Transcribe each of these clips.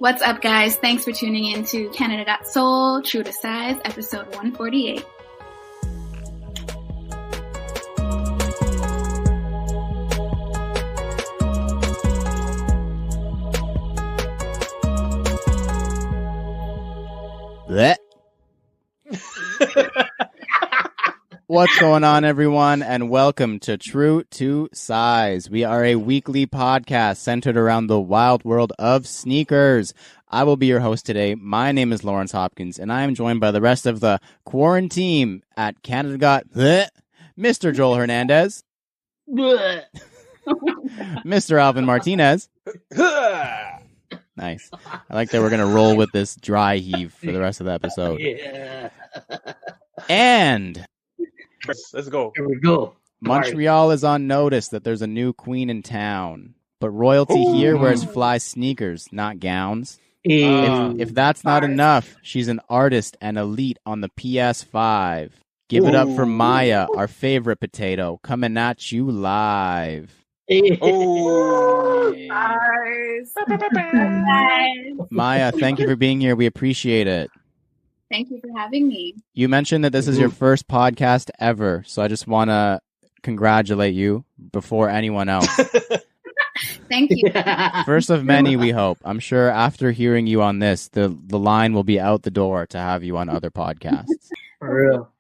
What's up, guys? Thanks for tuning in to Canada Got Soul, True to Size, episode 148. Blech. What's going on, everyone, and welcome to True to Size. We are a weekly podcast centered around the wild world of sneakers. I will be your host today. My name is Lawrence Hopkins, and I am joined by the rest of the quarantine at Canada Got Mr. Joel Hernandez, Mr. Alvin Martinez. Nice. I like that we're going to roll with this dry heave for the rest of the episode. Yeah. And let's go. Here we go. Montreal is on notice that there's a new queen in town, but royalty here wears fly sneakers, not gowns. If that's not enough, she's an artist and elite on the PS5. Give it up for Maya, our favorite potato, coming at you live. Maya, thank you for being here. We appreciate it. Thank you for having me. You mentioned that this is your first podcast ever, so I just want to congratulate you before anyone else. Thank you. First of many, we hope. I'm sure after hearing you on this, the line will be out the door to have you on other podcasts. For real.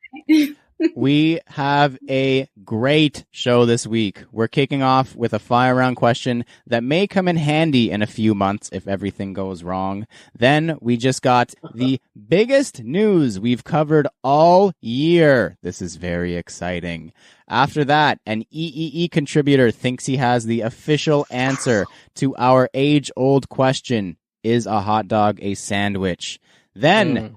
We have a great show this week. We're kicking off with a fire round question that may come in handy in a few months if everything goes wrong. Then we just got the biggest news we've covered all year. This is very exciting. After that, an EEE contributor thinks he has the official answer to our age-old question, is a hot dog a sandwich? Then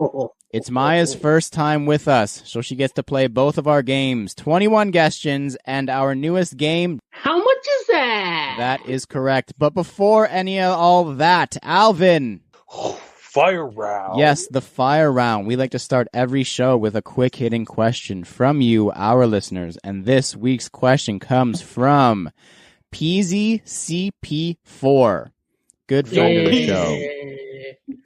it's Maya's first time with us, so she gets to play both of our games, 21 Questions and our newest game. How much is that? That is correct. But before any of all that, Alvin. Fire round. Yes, the fire round. We like to start every show with a quick-hitting question from you, our listeners. And this week's question comes from PZCP4. Good friend of the show.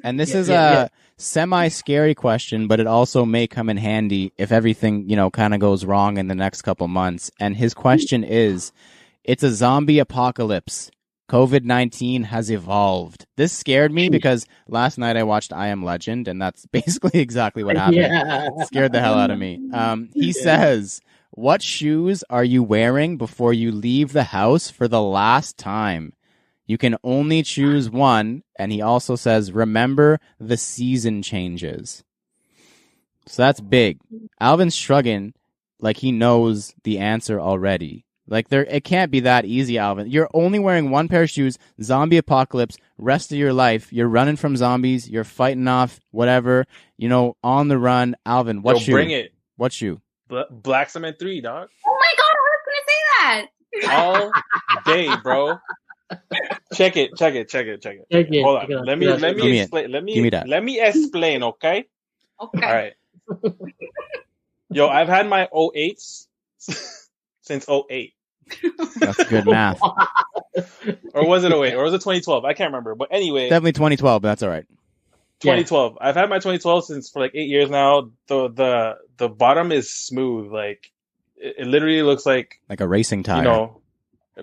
And this is a semi-scary question, but it also may come in handy if everything, kind of goes wrong in the next couple months. And his question is, it's a zombie apocalypse. COVID-19 has evolved. This scared me because last night I watched I Am Legend, and that's basically exactly what happened. It scared the hell out of me. He says, what shoes are you wearing before you leave the house for the last time? You can only choose one, and he also says, remember the season changes. So that's big. Alvin's shrugging like he knows the answer already. It can't be that easy, Alvin. You're only wearing one pair of shoes, zombie apocalypse, rest of your life. You're running from zombies. You're fighting off whatever, on the run. Alvin, what shoe? Bring it. What shoe? Black Cement 3, dog. Oh my God, I was going to say that. All day, bro. Check it. Hold on. Let me explain. Let me explain, okay? Okay. All right. Yo, I've had my 08s since 08. That's good math. Or was it 08? Or was it 2012? I can't remember. But anyway. Definitely 2012, but that's all right. 2012. I've had my 2012 since for 8 years now. The bottom is smooth. It literally looks like a racing tire.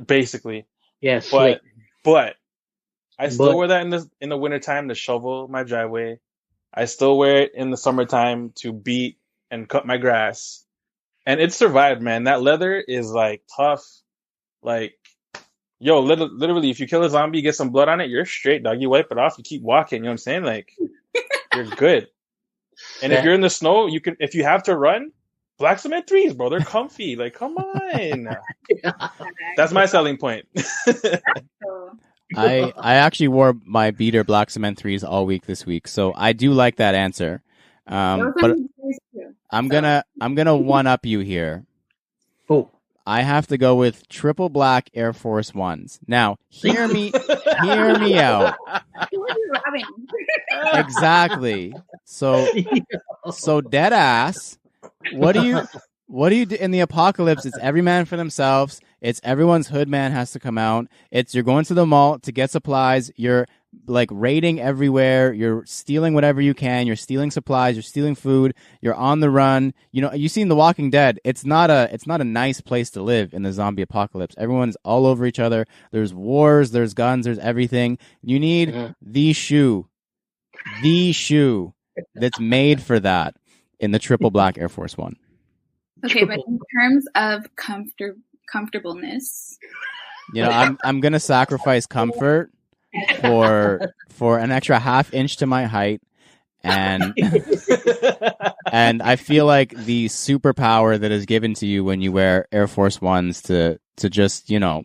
Basically. Yes, but I still wear that in the wintertime to shovel my driveway. I still wear it in the summertime to beat and cut my grass. And it survived, man. That leather is tough. Literally, if you kill a zombie, you get some blood on it, you're straight, dog. You wipe it off, you keep walking. You know what I'm saying? You're good. And if you're in the snow, if you have to run, Black Cement 3s, bro. They're comfy. Come on. That's my selling point. I actually wore my beater Black Cement 3s all week this week, so I do like that answer. But I'm gonna one up you here. Oh. I have to go with triple black Air Force Ones. Now, hear me out. Exactly. So dead ass. What do you do in the apocalypse? It's every man for themselves. It's everyone's hood man has to come out. It's you're going to the mall to get supplies. You're like raiding everywhere. You're stealing whatever you can. You're stealing supplies. You're stealing food. You're on the run. You know, you've seen The Walking Dead. It's not a nice place to live in the zombie apocalypse. Everyone's all over each other. There's wars. There's guns. There's everything. You need the shoe that's made for that in the triple black Air Force One. Okay, but in terms of comfortableness, you know, I'm gonna sacrifice comfort for an extra half inch to my height, and and I feel like the superpower that is given to you when you wear Air Force Ones to just, you know,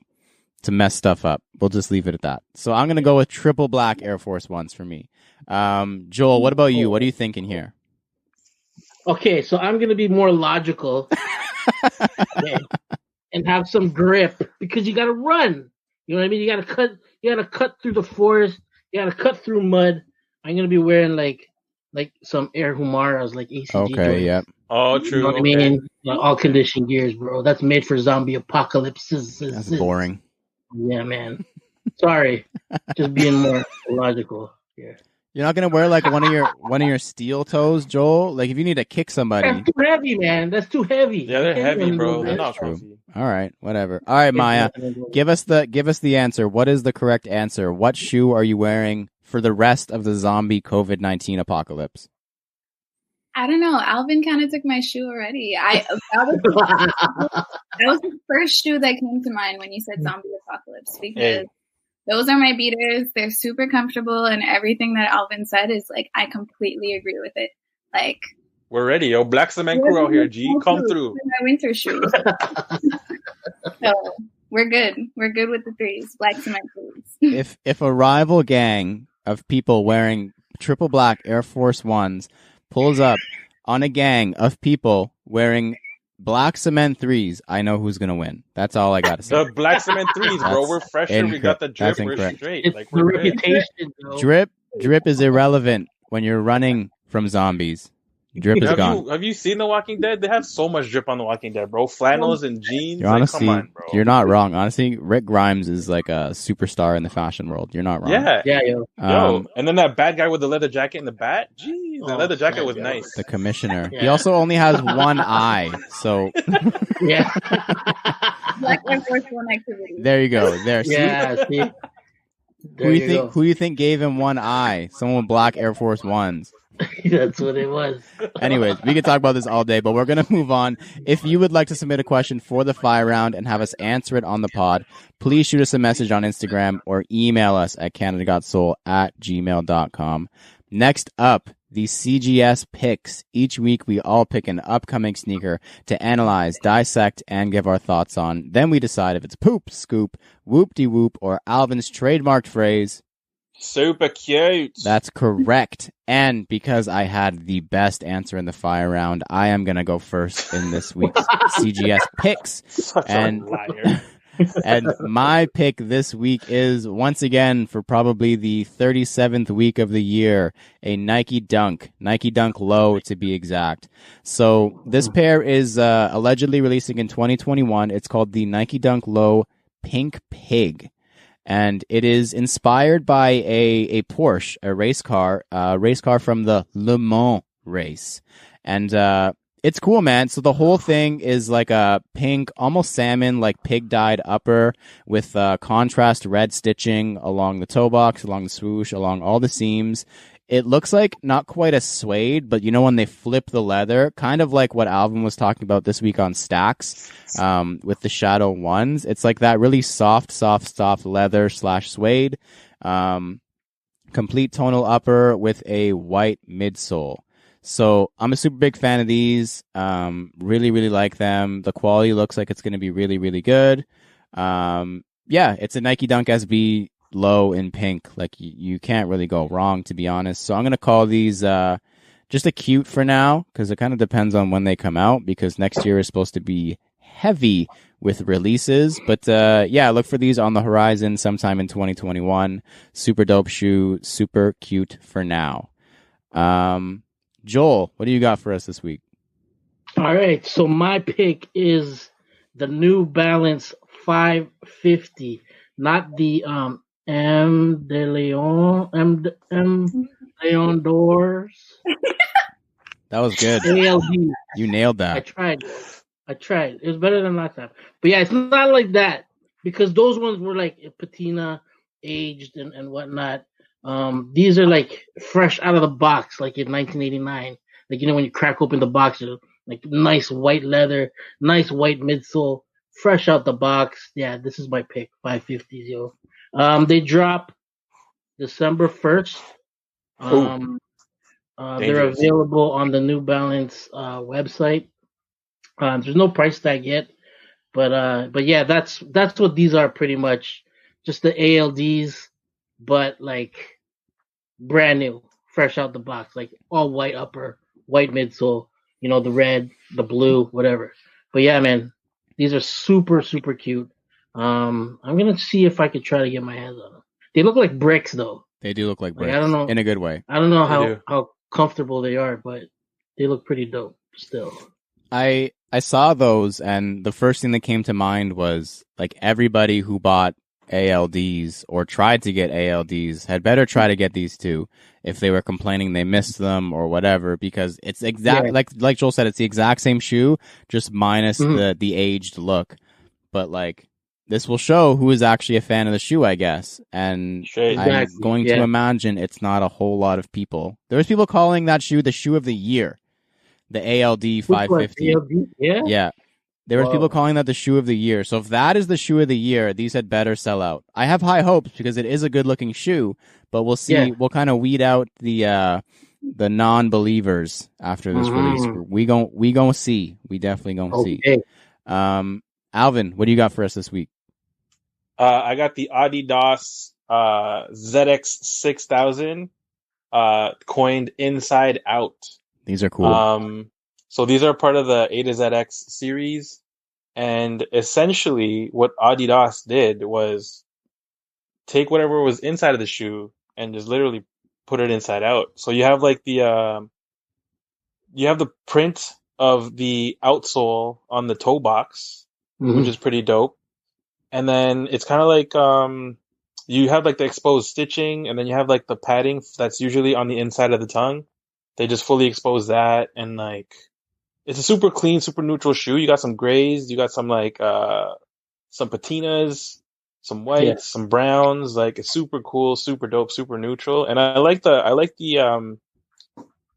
to mess stuff up. We'll just leave it at that. So I'm gonna go with triple black Air Force Ones for me. Joel, what about you? What are you thinking here? Okay, so I'm gonna be more logical and have some grip because you gotta run. You know what I mean? You gotta cut through the forest, you gotta cut through mud. I'm gonna be wearing like some Air Humaras, like ACG. Okay, joints. yep. Oh, true. You know what I mean? Like, all conditioned gears, bro. That's made for zombie apocalypses. That's boring. Yeah, man. Sorry, just being more logical. Yeah. You're not gonna wear like one of your steel toes, Joel? Like if you need to kick somebody. That's too heavy, man. That's too heavy. Yeah, they're heavy, bro. They're That's not true. comfy. All right, whatever. All right, Maya, give us the answer. What is the correct answer? What shoe are you wearing for the rest of the zombie COVID-19 apocalypse? I don't know. Alvin kind of took my shoe already. That was the first shoe that came to mind when you said zombie apocalypse, because those are my beaters. They're super comfortable, and everything that Alvin said is like, I completely agree with it. Like, we're ready, yo. Black cement crew out here, G. Come through. My winter shoes. So we're good. We're good with the threes. Black cement crews. If a rival gang of people wearing triple black Air Force Ones pulls up on a gang of people wearing black cement threes, I know who's gonna win. That's all I gotta say. The black cement threes, bro. We're fresher. We got the drip. We're straight. It's like the we're reputation, bro. Drip is irrelevant when you're running from zombies. Drip is gone. Have you seen The Walking Dead? They have so much drip on The Walking Dead, bro. Flannels and jeans. You're honestly, come on, bro. You're not wrong. Honestly, Rick Grimes is like a superstar in the fashion world. You're not wrong. Yeah, yo. And then that bad guy with the leather jacket and the bat. Jeez, the leather jacket was nice. The commissioner. Yeah. He also only has one eye, so yeah. Black Air Force One activity. There you go. There. Yeah. See? Who do you think gave him one eye? Someone with black Air Force Ones. That's what it was. Anyways, we could talk about this all day, but we're going to move on. If you would like to submit a question for the fire round and have us answer it on the pod, please shoot us a message on Instagram or email us at canadagotsoul@gmail.com. Next up, the CGS picks. Each week, we all pick an upcoming sneaker to analyze, dissect, and give our thoughts on. Then we decide if it's poop, scoop, whoop-de-whoop, or Alvin's trademarked phrase, super cute. That's correct. And because I had the best answer in the fire round, I am going to go first in this week's CGS picks. Such a liar. And my pick this week is, once again, for probably the 37th week of the year, a Nike Dunk Low to be exact. So this pair is allegedly releasing in 2021. It's called the Nike Dunk Low Pink Pig. And it is inspired by a Porsche, a race car from the Le Mans race. And it's cool, man. So the whole thing is like a pink, almost salmon, like pig-dyed upper with contrast red stitching along the toe box, along the swoosh, along all the seams. It looks like not quite a suede, but you know when they flip the leather, kind of like what Alvin was talking about this week on Stacks with the Shadow Ones. It's like that really soft leather / suede. Complete tonal upper with a white midsole. So I'm a super big fan of these. Really, really like them. The quality looks like it's going to be really, really good. Yeah, it's a Nike Dunk SB Low in pink. Like you can't really go wrong, to be honest. So I'm going to call these just a cute for now, because it kind of depends on when they come out, because next year is supposed to be heavy with releases. But yeah, look for these on the horizon sometime in 2021. Super dope shoe, super cute for now. Joel, what do you got for us this week? All right, so my pick is the New Balance 550, not the M. De Leon. M. Leon Doors. That was good. ALD. You nailed I that. tried. It was better than last time. But yeah, it's not like that because those ones were like patina, aged and whatnot. These are like fresh out of the box, like in 1989. Like when you crack open the box, like nice white leather, nice white midsole, fresh out the box. Yeah, this is my pick. 550s, yo. They drop December 1st. They're available on the New Balance website. There's no price tag yet, but yeah, that's what these are pretty much. Just the ALDs, but like brand new, fresh out the box, like all white upper, white midsole. The red, the blue, whatever. But yeah, man, these are super super cute. I'm gonna see if I could try to get my hands on them. They look like bricks though. They do look like bricks. I don't know, in a good way. I don't know how comfortable they are, but they look pretty dope still. I saw those, and the first thing that came to mind was like everybody who bought ALDs or tried to get ALDs had better try to get these too if they were complaining they missed them or whatever, because it's like Joel said, it's the exact same shoe, just minus the aged look. But like this will show who is actually a fan of the shoe, I guess. And I'm going to imagine it's not a whole lot of people. There's people calling that shoe the shoe of the year. The ALD 550. ALD? Yeah. There were people calling that the shoe of the year. So if that is the shoe of the year, these had better sell out. I have high hopes because it is a good looking shoe, but we'll see. We'll kind of weed out the non-believers after this release. We gon' see. We definitely gonna see. Alvin, what do you got for us this week? I got the Adidas ZX 6000 coined Inside Out. These are cool. So these are part of the A to ZX series, and essentially what Adidas did was take whatever was inside of the shoe and just literally put it inside out. So you have like the print of the outsole on the toe box, which is pretty dope. And then it's kind of like you have like the exposed stitching, and then you have like the padding that's usually on the inside of the tongue. They just fully expose that, and like it's a super clean, super neutral shoe. You got some grays, you got some like some patinas, some whites, some browns. Like it's super cool, super dope, super neutral. And I like the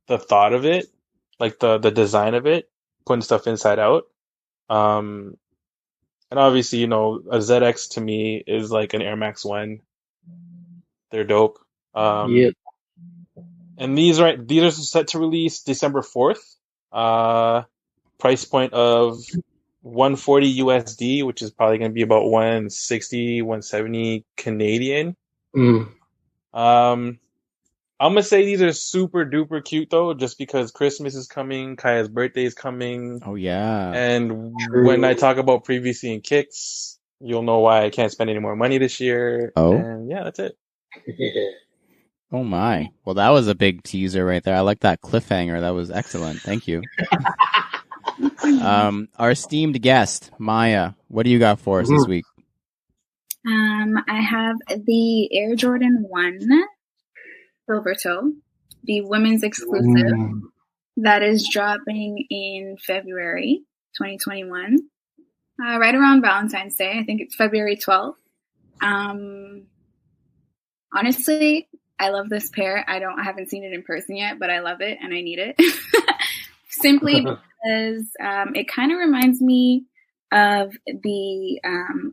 thought of it, like the design of it, putting stuff inside out. And obviously, a ZX to me is like an Air Max 1. They're dope. And these are set to release December 4th. Price point of $140 USD, which is probably going to be about $160, $170 Canadian. I'm going to say these are super duper cute though, just because Christmas is coming, Kaya's birthday is coming. Oh yeah. And when I talk about previously in kicks, you'll know why I can't spend any more money this year. Oh. And yeah, that's it. Oh my. Well, that was a big teaser right there. I like that cliffhanger. That was excellent. Thank you. Our esteemed guest, Maya, what do you got for us this week? I have the Air Jordan 1 Silver Toe, the women's exclusive that is dropping in February 2021, right around Valentine's Day. I think it's February 12th. Honestly, I love this pair. I haven't seen it in person yet, but I love it and I need it. Simply because it kind of reminds me of the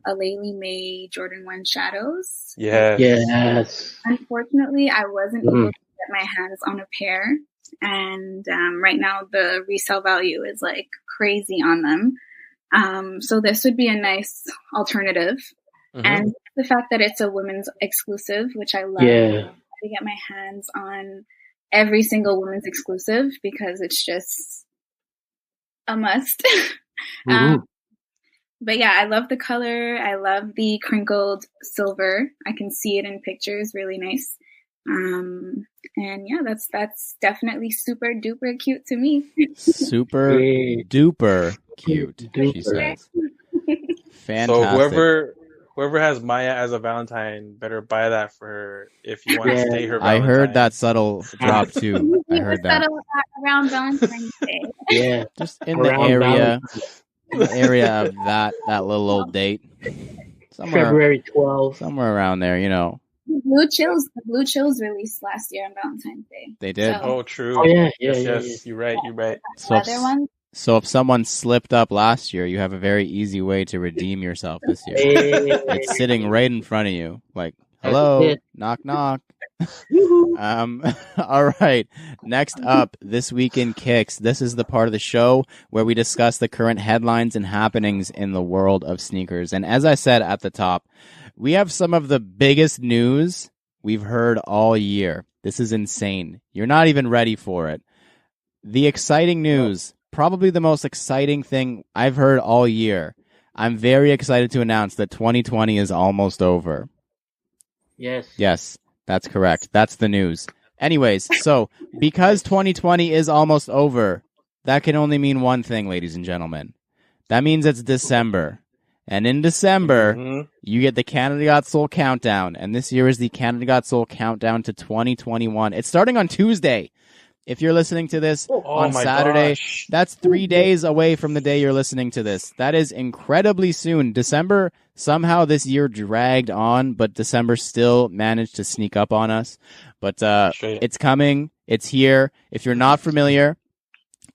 Aleli May Jordan 1 Shadows. Yes. Unfortunately, I wasn't able to get my hands on a pair. And right now the resale value is like crazy on them. So this would be a nice alternative. And the fact that it's a women's exclusive, which I love. To get my hands on every single women's exclusive because it's just a must. But yeah, I love the color. I love the crinkled silver. I can see it in pictures. Really nice. And yeah, that's definitely super duper cute to me. Super duper cute, she says. Fantastic. So whoever has Maya as a Valentine better buy that for her if you want to stay her I Valentine. heard that subtle drop too. I heard that. Around Valentine's Day. Yeah, just in the area, of that little old date, somewhere February 12th, somewhere around there. The Blue Chills released last year on Valentine's Day. They did. Oh, true. Oh yeah, Yes. You're right. So if someone slipped up last year, you have a very easy way to redeem yourself this year. It's sitting right in front of you. Like, hello, knock, knock. All right. Next up, This Week in Kicks. This is the part of the show where we discuss the current headlines and happenings in the world of sneakers. And as I said at the top, we have some of the biggest news we've heard all year. This is insane. You're not even ready for it. The exciting news, probably the most exciting thing I've heard all year. I'm very excited to announce that 2020 is almost over. Yes, that's correct. That's the news. Anyways, so because 2020 is almost over, that can only mean one thing, ladies and gentlemen. That means it's December. And in December, you get the Canada Got Soul Countdown. And this year is the Canada Got Soul Countdown to 2021. It's starting on Tuesday. If you're listening to this on Saturday, that's 3 days away from the day you're listening to this. That is incredibly soon. December, somehow this year dragged on, but December still managed to sneak up on us. But it's coming. It's here. If you're not familiar,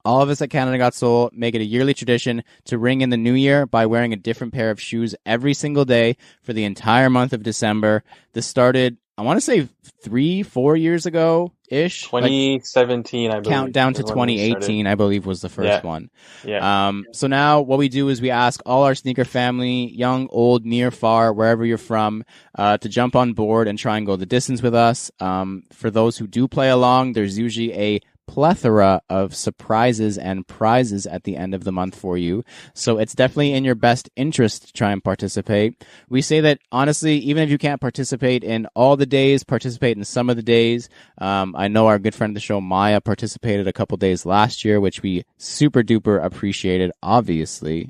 all of us at Canada Got Soul make it a yearly tradition to ring in the new year by wearing a different pair of shoes every single day for the entire month of December. This started, I want to say 3-4 years ago-ish. 2017, I believe. Countdown to 2018, I believe, was the first one. Yeah. So now what we do is we ask all our sneaker family, young, old, near, far, wherever you're from, to jump on board and try and go the distance with us. For those who do play along, there's usually a plethora of surprises and prizes at the end of the month for you. So it's definitely in your best interest to try and participate. We say that, honestly, even if you can't participate in all the days, participate in some of the days. I know our good friend of the show, Maya, participated a couple days last year, which we super duper appreciated, obviously.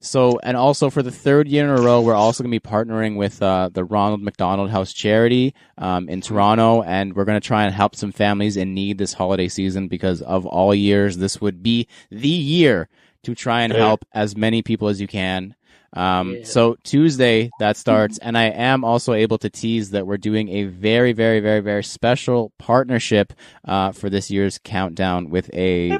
So, and also for the third year in a row, we're also going to be partnering with the Ronald McDonald House Charity in Toronto, and we're going to try and help some families in need this holiday season because of all years, this would be the year to try and help as many people as you can. So Tuesday that starts, and I am also able to tease that we're doing a very, very, very, very special partnership for this year's countdown with a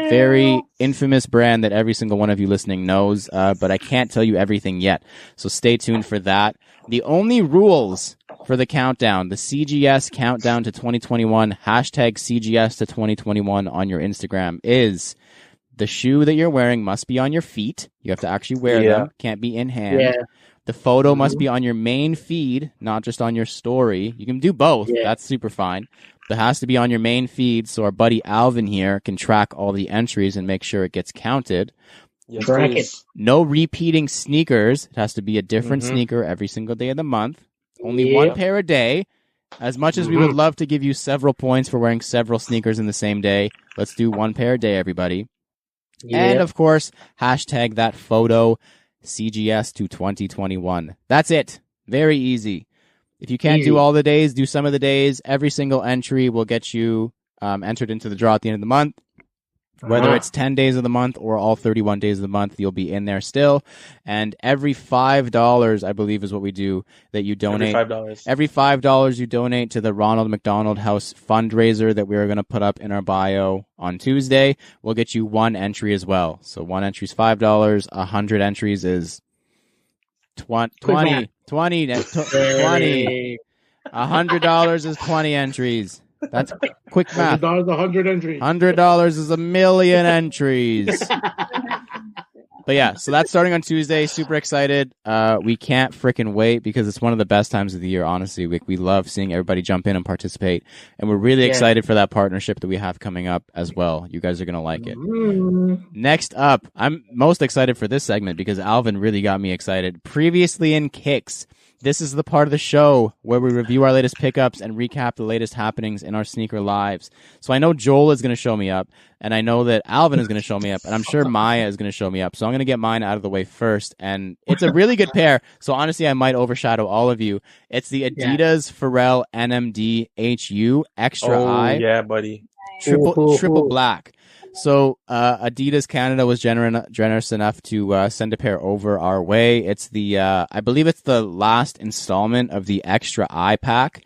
very infamous brand that every single one of you listening knows, but I can't tell you everything yet. So stay tuned for that. The only rules for the countdown, the CGS countdown to 2021, hashtag CGS to 2021 on your Instagram, is the shoe that you're wearing must be on your feet. You have to actually wear them. Can't be in hand. The photo must be on your main feed, not just on your story. You can do both. That's super fine. It has to be on your main feed so our buddy Alvin here can track all the entries and make sure it gets counted. No repeating sneakers. It has to be a different sneaker every single day of the month. Only one pair a day. As much as we would love to give you several points for wearing several sneakers in the same day, let's do one pair a day, everybody. And, of course, hashtag that photo CGS to 2021. That's it. Very easy. If you can't do all the days, do some of the days. Every single entry will get you entered into the draw at the end of the month. Whether it's 10 days of the month or all 31 days of the month, you'll be in there still. And every $5, I believe, is what we do, that you donate. Every $5 you donate to the Ronald McDonald House fundraiser that we are going to put up in our bio on Tuesday, we'll get you one entry as well. So one entry is $5. 100 entries is 20. $100 is 20 entries. That's quick math. $100, 100 entries. $100 is 1,000,000 entries. But yeah, so that's starting on Tuesday. Super excited. We can't freaking wait because it's one of the best times of the year, honestly. We love seeing everybody jump in and participate. And we're really excited for that partnership that we have coming up as well. You guys are going to like it. Next up, I'm most excited for this segment because Alvin really got me excited. Previously in Kicks, This is the part of the show where we review our latest pickups and recap the latest happenings in our sneaker lives. So I know Joel is going to show me up, and I know that Alvin is going to show me up, and I'm sure Maya is going to show me up. So I'm going to get mine out of the way first, and it's a really good pair. So honestly, I might overshadow all of you. It's the Adidas Pharrell NMD HU Extra I. Yeah, buddy. Triple black. So Adidas Canada was generous enough to send a pair over our way. It's the I believe it's the last installment of the Extra I pack,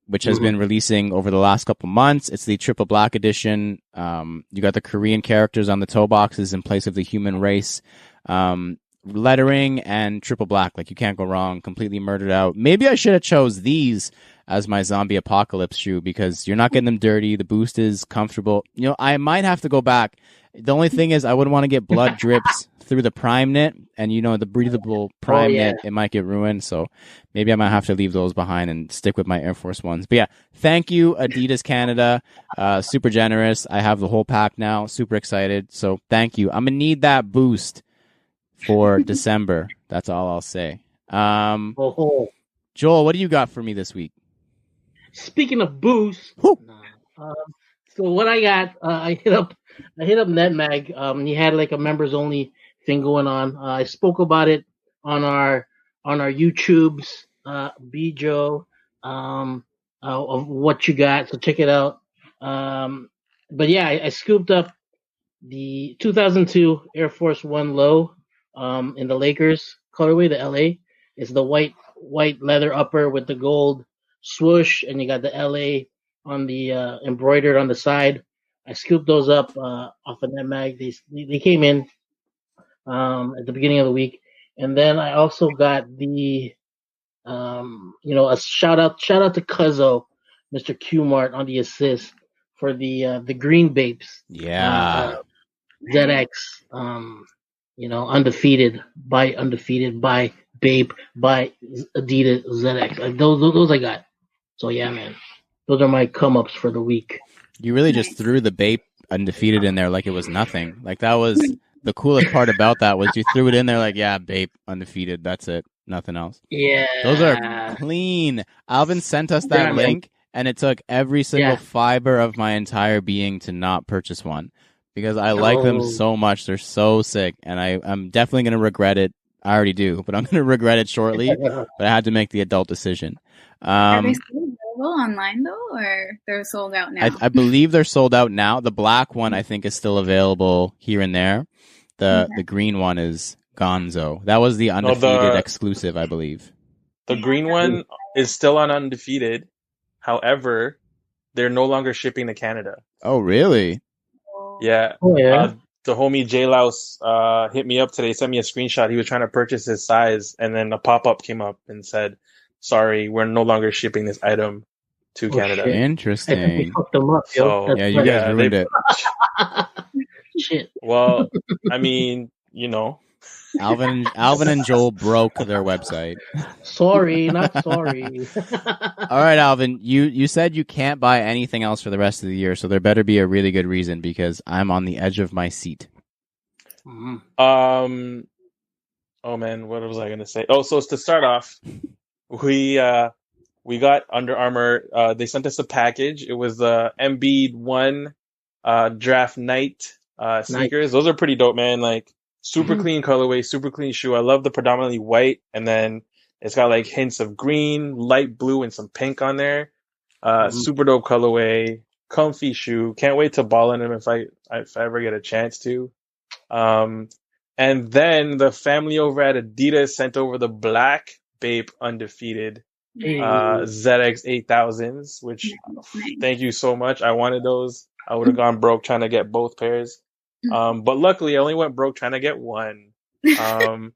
which has been releasing over the last couple months. It's the triple black edition. You got the Korean characters on the toe boxes in place of the human race lettering, and triple black. Like, you can't go wrong. Completely murdered out. Maybe I should have chose these as my zombie apocalypse shoe, because you're not getting them dirty. The boost is comfortable. You know, I might have to go back. The only thing is I wouldn't want to get blood drips through the prime knit, and you know, the breathable prime knit, it might get ruined. So maybe I might have to leave those behind and stick with my Air Force Ones. But yeah, thank you, Adidas Canada. Super generous. I have the whole pack now. Super excited. So thank you. I'm gonna need that boost for December. That's all I'll say. Joel, what do you got for me this week? Speaking of boost, so what I got, I hit up NetMag. He had like a members only thing going on. I spoke about it on our YouTubes, Bijo, of what you got. So check it out. But yeah, I scooped up the 2002 Air Force One Low, in the Lakers colorway, the LA. It's the white leather upper with the gold swoosh, and you got the LA on the embroidered on the side. I scooped those up off of NetMag. They came in at the beginning of the week, and then I also got the a shout out to Cuzzo, Mr. Q Mart, on the assist for the Green Babes. Yeah. ZX. Undefeated by Babe by Adidas ZX. Like those I got. So yeah, man, those are my come ups for the week. You really just threw the Bape undefeated in there like it was nothing. Like, that was the coolest part about that, was you threw it in there like, yeah, Bape undefeated. That's it. Nothing else. Yeah. Those are clean. Alvin sent us that link, and it took every single fiber of my entire being to not purchase one, because I like them so much. They're so sick, and I'm definitely going to regret it. I already do, but I'm going to regret it shortly. But I had to make the adult decision. Are they still available online, though, or they're sold out now? I believe they're sold out now. The black one, I think, is still available here and there. The green one is gonzo. That was the undefeated exclusive, I believe. The green one is still on undefeated. However, they're no longer shipping to Canada. Oh, really? Yeah. The homie J Louse hit me up today, sent me a screenshot. He was trying to purchase his size, and then a pop-up came up and said, sorry, we're no longer shipping this item to Canada. Shit. Interesting. They fucked them up, yo. So, you guys ruined it. Shit. Well, I mean, Alvin and Joel broke their website. Sorry, not sorry. All right, Alvin, you said you can't buy anything else for the rest of the year, so there better be a really good reason, because I'm on the edge of my seat. Oh man, what was I going to say? Oh, so to start off, we got Under Armour. They sent us a package. It was the Embiid 1 Draft Night sneakers. Those are pretty dope, man. Like, super clean colorway, super clean shoe. I love the predominantly white, and then it's got like hints of green, light blue, and some pink on there. Super dope colorway, comfy shoe. Can't wait to ball in them if I ever get a chance to. And then the family over at Adidas sent over the black Bape undefeated ZX 8000s, which thank you so much. I wanted those. I would have gone broke trying to get both pairs. But luckily I only went broke trying to get one. I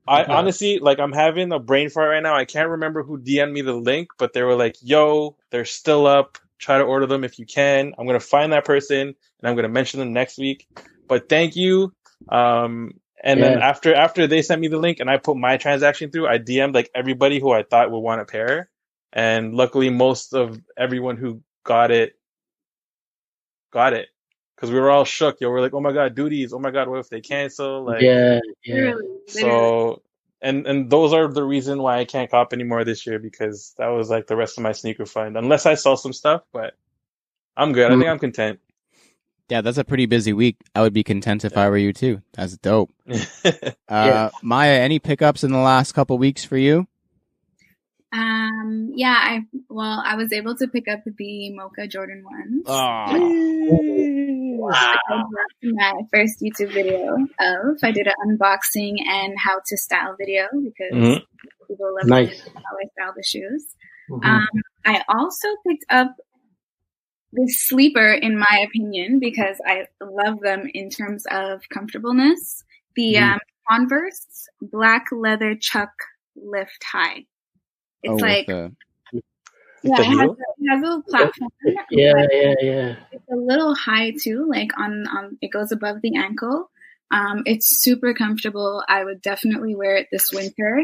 honestly, like, I'm having a brain fart right now. I can't remember who DM'd me the link, but they were like, yo, they're still up. Try to order them if you can. I'm going to find that person and I'm going to mention them next week. But thank you. Then after they sent me the link and I put my transaction through, I DM'd like everybody who I thought would want a pair. And luckily most of everyone who got it. Because we were all shook. We're like, oh my God, duties. Oh my God, what if they cancel? Like, yeah. So, And those are the reason why I can't cop anymore this year, because that was like the rest of my sneaker fund. Unless I sell some stuff, but I'm good. I think I'm content. Yeah, that's a pretty busy week. I would be content if I were you too. That's dope. Maya, any pickups in the last couple weeks for you? Yeah, I was able to pick up the Mocha Jordan 1s. Oh. Wow. I did my first YouTube video I did an unboxing and how to style video, because people love how I style the shoes. Mm-hmm. I also picked up this sleeper, in my opinion, because I love them in terms of comfortableness. The Converse Black Leather Chuck Lift High. It's it has a little platform. Yeah. It's a little high too, like on it goes above the ankle. It's super comfortable. I would definitely wear it this winter,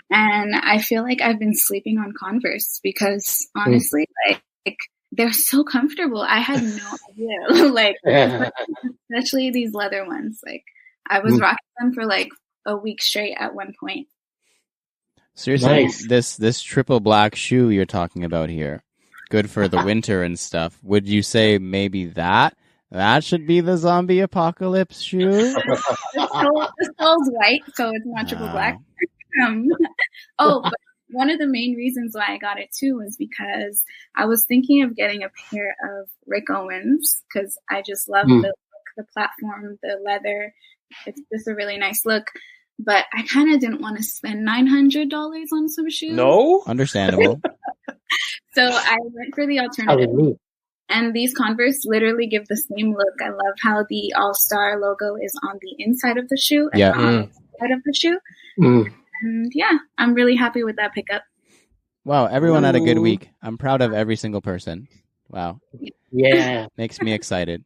and I feel like I've been sleeping on Converse because honestly, like they're so comfortable. I had no idea, especially these leather ones. Like I was rocking them for like a week straight at one point. Seriously, this triple black shoe you're talking about here, good for the winter and stuff. Would you say maybe that should be the zombie apocalypse shoe? The sole's white, so it's not triple black. But one of the main reasons why I got it too was because I was thinking of getting a pair of Rick Owens, because I just love the platform, the leather. It's just a really nice look. But I kind of didn't want to spend $900 on some shoes. No? Understandable. So I went for the alternative. And these Converse literally give the same look. I love how the All-Star logo is on the inside of the shoe and on the outside of the shoe. And yeah, I'm really happy with that pickup. Wow, everyone had a good week. I'm proud of every single person. Wow. Yeah. Makes me excited.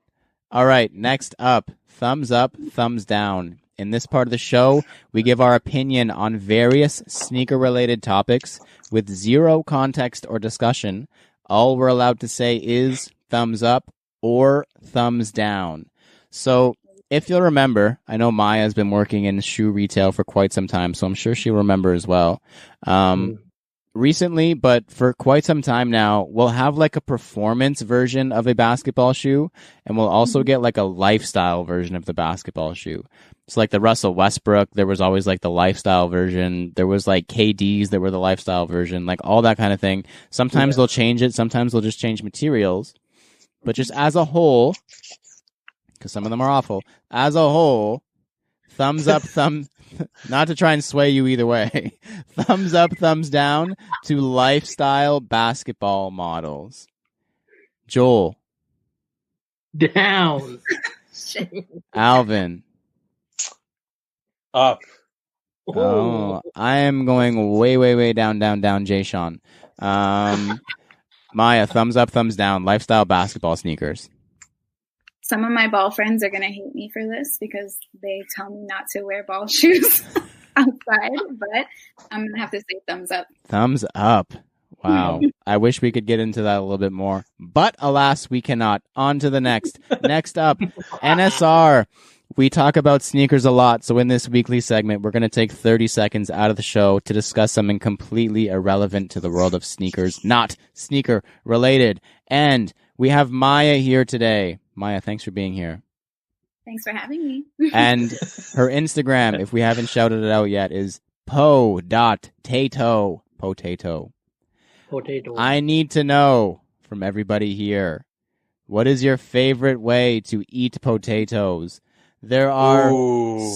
All right, next up, thumbs up, thumbs down. In this part of the show, we give our opinion on various sneaker-related topics with zero context or discussion. All we're allowed to say is thumbs up or thumbs down. So if you'll remember, I know Maya's been working in shoe retail for quite some time, so I'm sure she'll remember as well. Recently, but for quite some time now, we'll have like a performance version of a basketball shoe, and we'll also get like a lifestyle version of the basketball shoe. So like the Russell Westbrook, there was always like the lifestyle version. There was like KDs that were the lifestyle version, like all that kind of thing. Sometimes they'll change it. Sometimes they'll just change materials. But just as a whole, because some of them are awful, as a whole, thumbs up, not to try and sway you either way. Thumbs up, thumbs down to lifestyle basketball models. Joel. Down. Alvin. Up. Oh, I am going way down, Jay Sean. Maya, thumbs up, thumbs down. Lifestyle basketball sneakers. Some of my ball friends are going to hate me for this because they tell me not to wear ball shoes outside, but I'm going to have to say thumbs up. Thumbs up. Wow. I wish we could get into that a little bit more, but alas, we cannot. On to the next. Next up, NSR. We talk about sneakers a lot, so in this weekly segment, we're going to take 30 seconds out of the show to discuss something completely irrelevant to the world of sneakers, not sneaker related. And we have Maya here today. Maya, thanks for being here. Thanks for having me. And her Instagram, if we haven't shouted it out yet, is Po.Tato. Po.Tato. I need to know from everybody here, what is your favorite way to eat potatoes? There are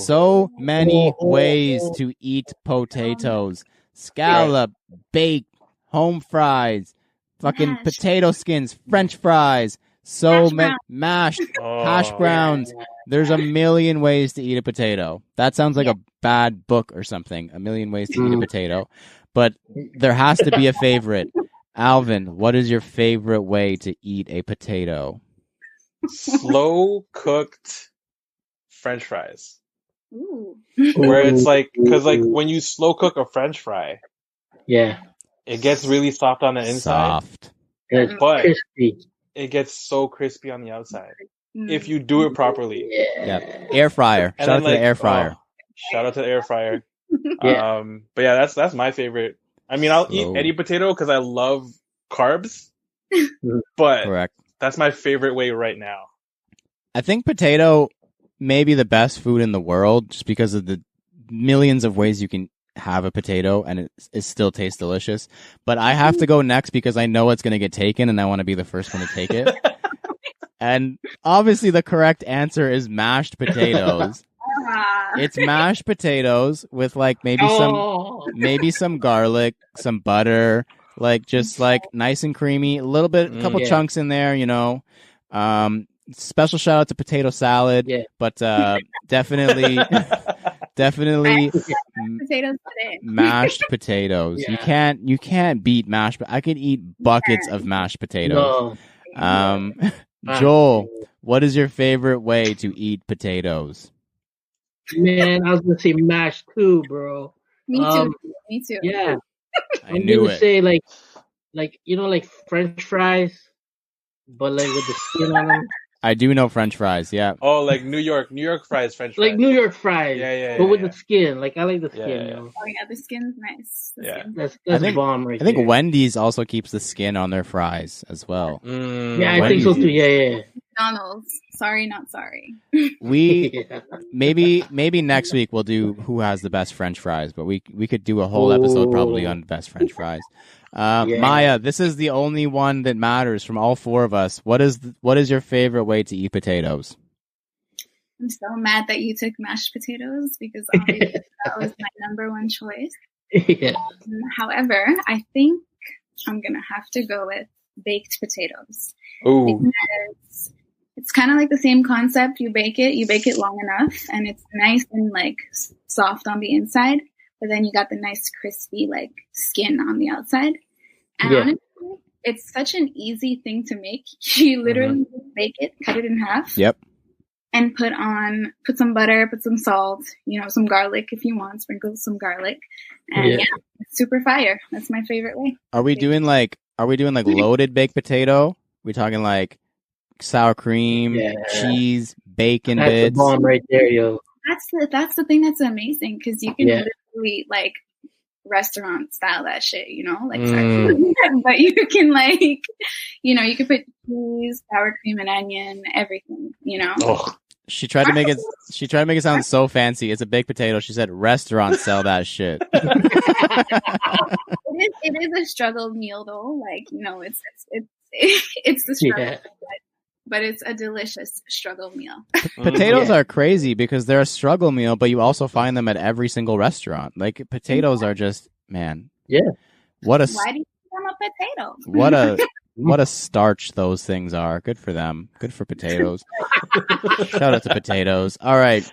so many ways to eat potatoes. Scallop, baked, home fries, fucking potato skins, French fries, so many mashed, hash browns. There's a million ways to eat a potato. That sounds like a bad book or something. A million ways to eat a potato. But there has to be a favorite. Alvin, what is your favorite way to eat a potato? Slow cooked French fries. Ooh. Where it's like, because like when you slow cook a French fry, it gets really soft on the inside. But crispy. It gets so crispy on the outside if you do it properly. Yeah. Air fryer. Shout out to the air fryer. Shout out to the air fryer. Yeah. But yeah, that's my favorite. I mean, I'll eat any potato because I love carbs, but Correct. That's my favorite way right now. I think potato may be the best food in the world just because of the millions of ways you can have a potato and it still tastes delicious. But I have to go next because I know it's going to get taken and I want to be the first one to take it. And obviously the correct answer is mashed potatoes. It's mashed potatoes with like maybe some garlic, some butter, like just like nice and creamy, a couple chunks in there, you know. Special shout out to potato salad, but definitely potatoes today. Mashed potatoes. You can't beat mashed. I could eat buckets of mashed potatoes. No. Joel, what is your favorite way to eat potatoes? Man, I was gonna say mashed too, bro. Me too. Yeah, I knew it. Say like like French fries, but like with the skin on them. I do know French fries. Yeah. Oh, like New York fries, French fries. Like New York fries. Yeah. But with the skin, like I like the skin. You know? Oh yeah, the skin's nice. That's bomb right there. I think Wendy's also keeps the skin on their fries as well. Yeah, I think so too. Yeah. McDonald's. Sorry, not sorry. We maybe next week we'll do who has the best French fries, but we could do a whole episode probably on best French fries. Maya, this is the only one that matters from all four of us. What is your favorite way to eat potatoes? I'm so mad that you took mashed potatoes because obviously that was my number one choice. However, I think I'm gonna have to go with baked potatoes. Ooh. Because it's kind of like the same concept. You bake it long enough, and it's nice and like soft on the inside, but then you got the nice crispy like skin on the outside. And honestly, it's such an easy thing to make. You literally just bake it, cut it in half. Yep. And put some butter, put some salt, some garlic if you want, sprinkle some garlic. And it's super fire. That's my favorite way. Are we doing like loaded baked potato? We talking like sour cream, cheese, bacon that's bits? The bomb right there, yo. That's the thing that's amazing because you can literally like restaurant style that shit, but you can like, you can put cheese, sour cream, and onion, everything, Oh. She tried to make it sound so fancy. It's a baked potato. She said restaurants sell that shit. It is a struggle meal though. Like, it's the struggle. But it's a delicious struggle meal. Potatoes are crazy because they're a struggle meal, but you also find them at every single restaurant. Like potatoes are just, man. Yeah. Why do you call them a potato? What a starch those things are. Good for them. Good for potatoes. Shout out to potatoes. All right.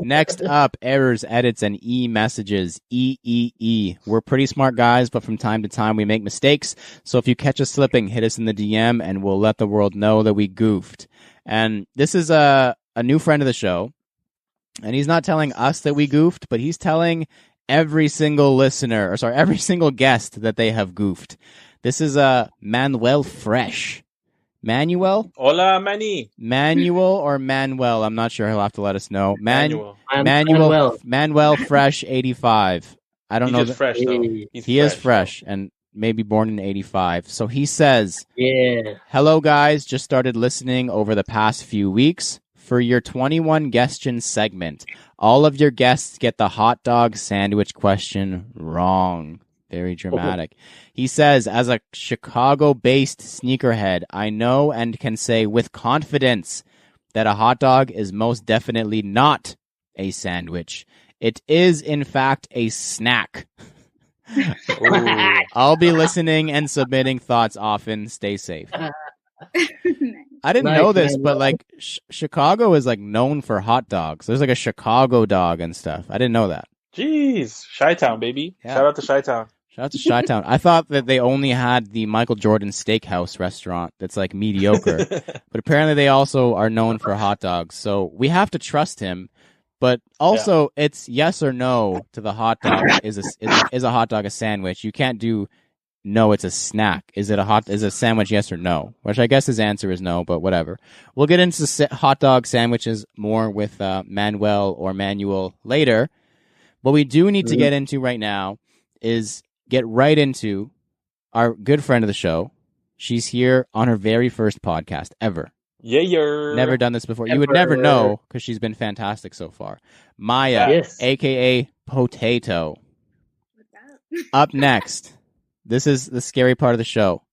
Next up, errors, edits, and e-messages. E. We're pretty smart guys, but from time to time we make mistakes. So if you catch us slipping, hit us in the DM and we'll let the world know that we goofed. And this is a new friend of the show. And he's not telling us that we goofed, but he's telling every single every single guest that they have goofed. This is Manuel Fresh. Manuel? Hola, Manny. Manuel or Manuel? I'm not sure. He'll have to let us know. Manuel Fresh 85. I don't know. He's fresh though. He is fresh and maybe born in 85. So he says, "Yeah, hello guys. Just started listening over the past few weeks for your 21 question segment. All of your guests get the hot dog sandwich question wrong." Very dramatic. He says, as a Chicago-based sneakerhead, I know and can say with confidence that a hot dog is most definitely not a sandwich. It is, in fact, a snack. I'll be listening and submitting thoughts often. Stay safe. I didn't know this, but like Chicago is like known for hot dogs. There's like a Chicago dog and stuff. I didn't know that. Jeez. Chi-Town, baby. Yeah. Shout out to Chi-Town. Shout out to Chi-Town. I thought that they only had the Michael Jordan Steakhouse restaurant that's like mediocre. But apparently they also are known for hot dogs. So we have to trust him. But also it's yes or no to the hot dog. Is a hot dog a sandwich? You can't do no, it's a snack. Is a sandwich yes or no? Which I guess his answer is no, but whatever. We'll get into hot dog sandwiches more with Manuel later. What we do need to get into right now is get right into our good friend of the show. She's here on her very first podcast ever. Yeah. Never done this before. You would never know because she's been fantastic so far. Maya, a.k.a. Po.Tato. Up next. This is the scary part of the show.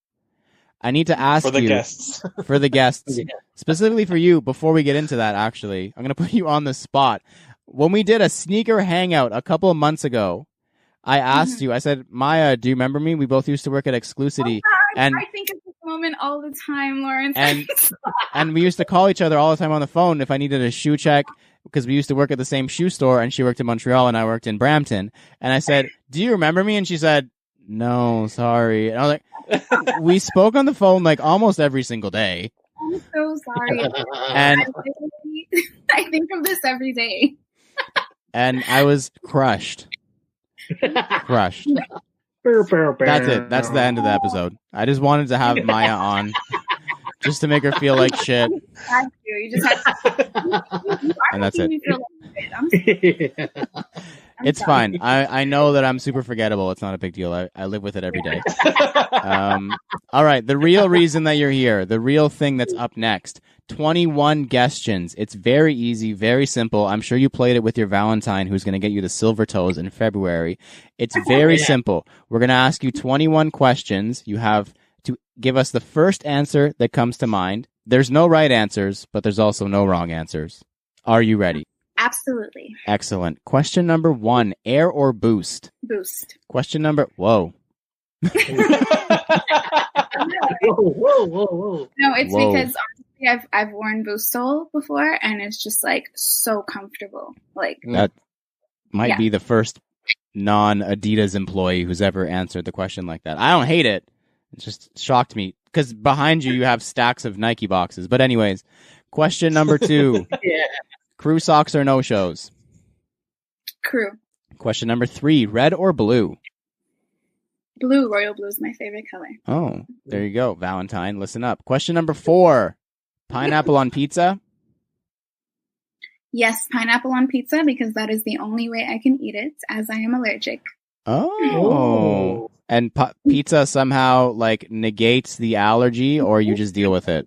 I need to ask for the you, guests. For the guests, specifically for you, before we get into that, actually, I'm going to put you on the spot. When we did a sneaker hangout a couple of months ago, I asked you, I said, Maya, do you remember me? We both used to work at Exclusivity. And I think of this moment all the time, Lawrence. And we used to call each other all the time on the phone if I needed a shoe check, because we used to work at the same shoe store, and she worked in Montreal and I worked in Brampton. And I said, do you remember me? And she said, no, sorry. And I was like, we spoke on the phone like almost every single day. I'm so sorry. And I think of this every day. And I was crushed. Crushed. That's it. That's the end of the episode. I just wanted to have Maya on just to make her feel like shit. You just have to. And that's it. I'm it's fine. I know that I'm super forgettable. It's not a big deal. I live with it every day. All right. The real reason that you're here, the real thing that's up next, 21 questions. It's very easy, very simple. I'm sure you played it with your Valentine, who's going to get you the silver toes in February. It's very simple. We're going to ask you 21 questions. You have to give us the first answer that comes to mind. There's no right answers, but there's also no wrong answers. Are you ready? Absolutely. Excellent. Question number 1, air or boost? Boost. Question number, whoa. Whoa. No, it's because honestly, I've worn Boost Sole before, and it's just like so comfortable. Like that might be the first non-Adidas employee who's ever answered the question like that. I don't hate it. It just shocked me because behind you have stacks of Nike boxes. But anyways, question number 2. Crew socks or no shows? Crew. Question number 3, red or blue? Blue. Royal blue is my favorite color. Oh, there you go. Valentine, listen up. Question number 4, pineapple on pizza? Yes, pineapple on pizza, because that is the only way I can eat it, as I am allergic. Oh. And pizza somehow like negates the allergy, or you just deal with it?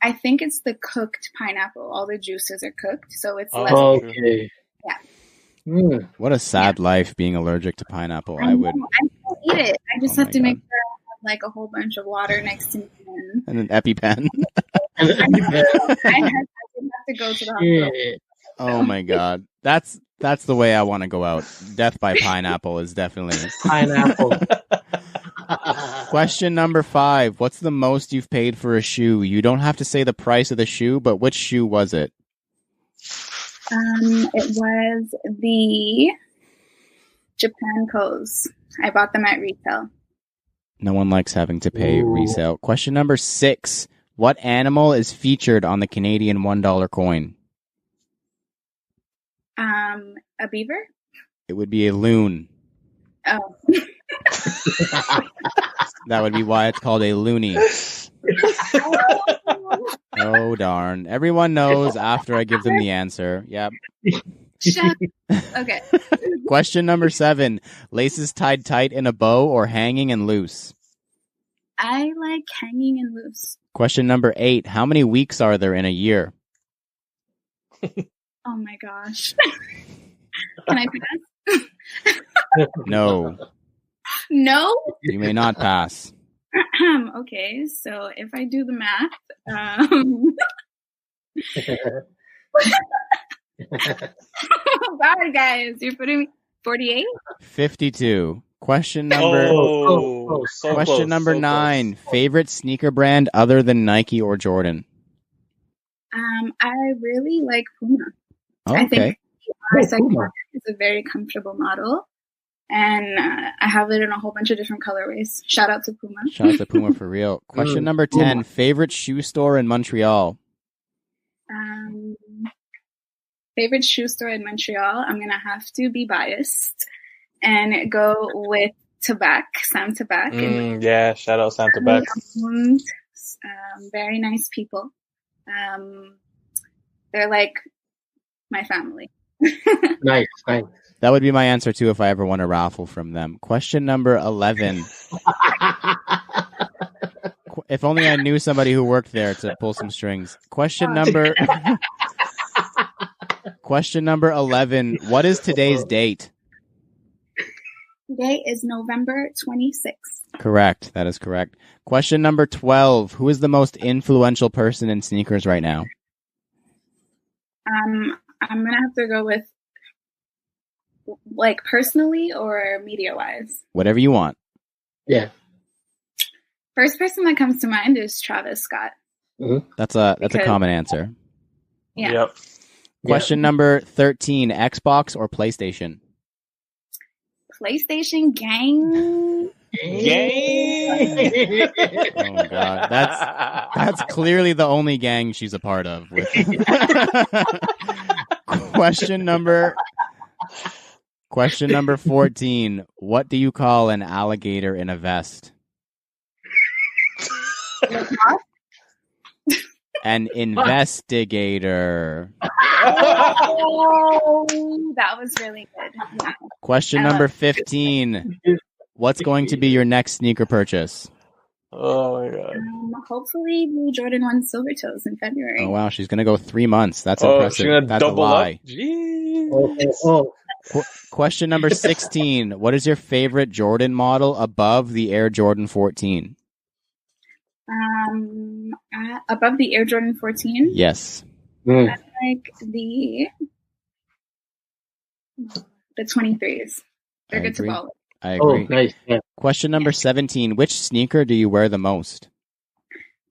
I think it's the cooked pineapple. All the juices are cooked, so it's less. Okay. Yeah. What a sad life being allergic to pipineapple. I don't eat it. I just have to make sure I have like a whole bunch of water next to me. And an EpiPen. I have to go to the hospital. Oh my God. That's the way I want to go out. Death by pineapple is definitely pineapple. Question number 5. What's the most you've paid for a shoe? You don't have to say the price of the shoe, but which shoe was it? It was the Japan Co's. I bought them at retail. No one likes having to pay resale. Question number 6. What animal is featured on the Canadian $1 coin? A beaver? It would be a loon. Oh. That would be why it's called a loony. Oh, darn. Everyone knows after I give them the answer. Yep. Okay. Question number 7. Laces tied tight in a bow or hanging and loose? I like hanging and loose. Question number 8. How many weeks are there in a year? Oh my gosh. Can I pass? No. No? You may not pass. Okay, so if I do the math, oh God, guys, you're putting me 48? 52. Question number question number 9. Favorite sneaker brand other than Nike or Jordan? I really like Puma. Okay. I think it's a very comfortable model. And I have it in a whole bunch of different colorways. Shout out to Puma. Shout out to Puma for real. Question number 10. Favorite shoe store in Montreal? Favorite shoe store in Montreal? I'm going to have to be biased and go with Tabac, Sam Tabac. Yeah, shout out Sam Tabac. Very nice people. They're like my family. Nice. That would be my answer too if I ever won a raffle from them. Question number 11. If only I knew somebody who worked there to pull some strings. Question number 11. What is today's date? Today is November 26th. Correct. That is correct. Question number 12. Who is the most influential person in sneakers right now? I'm going to have to go with like personally or media-wise. Whatever you want. Yeah. First person that comes to mind is Travis Scott. Mm-hmm. That's a common answer. Yeah. Yep. Question number 13. Xbox or PlayStation? PlayStation gang. Gang. Oh God, that's clearly the only gang she's a part of. Question number 14. What do you call an alligator in a vest? An investigator. Oh, that was really good. Yeah. Question number 15. What's going to be your next sneaker purchase? Oh my God. Hopefully the Jordan 1 Silver Toes in February. Oh wow, she's gonna go 3 months. That's Oh, impressive. she's gonna That's double a lie. up. Jeez. Question number 16. What is your favorite Jordan model above the Air Jordan 14? Above the Air Jordan 14? Yes. That's like the 23s. They're good to ball. I agree. Oh, nice. Yeah. Question number 17. Which sneaker do you wear the most?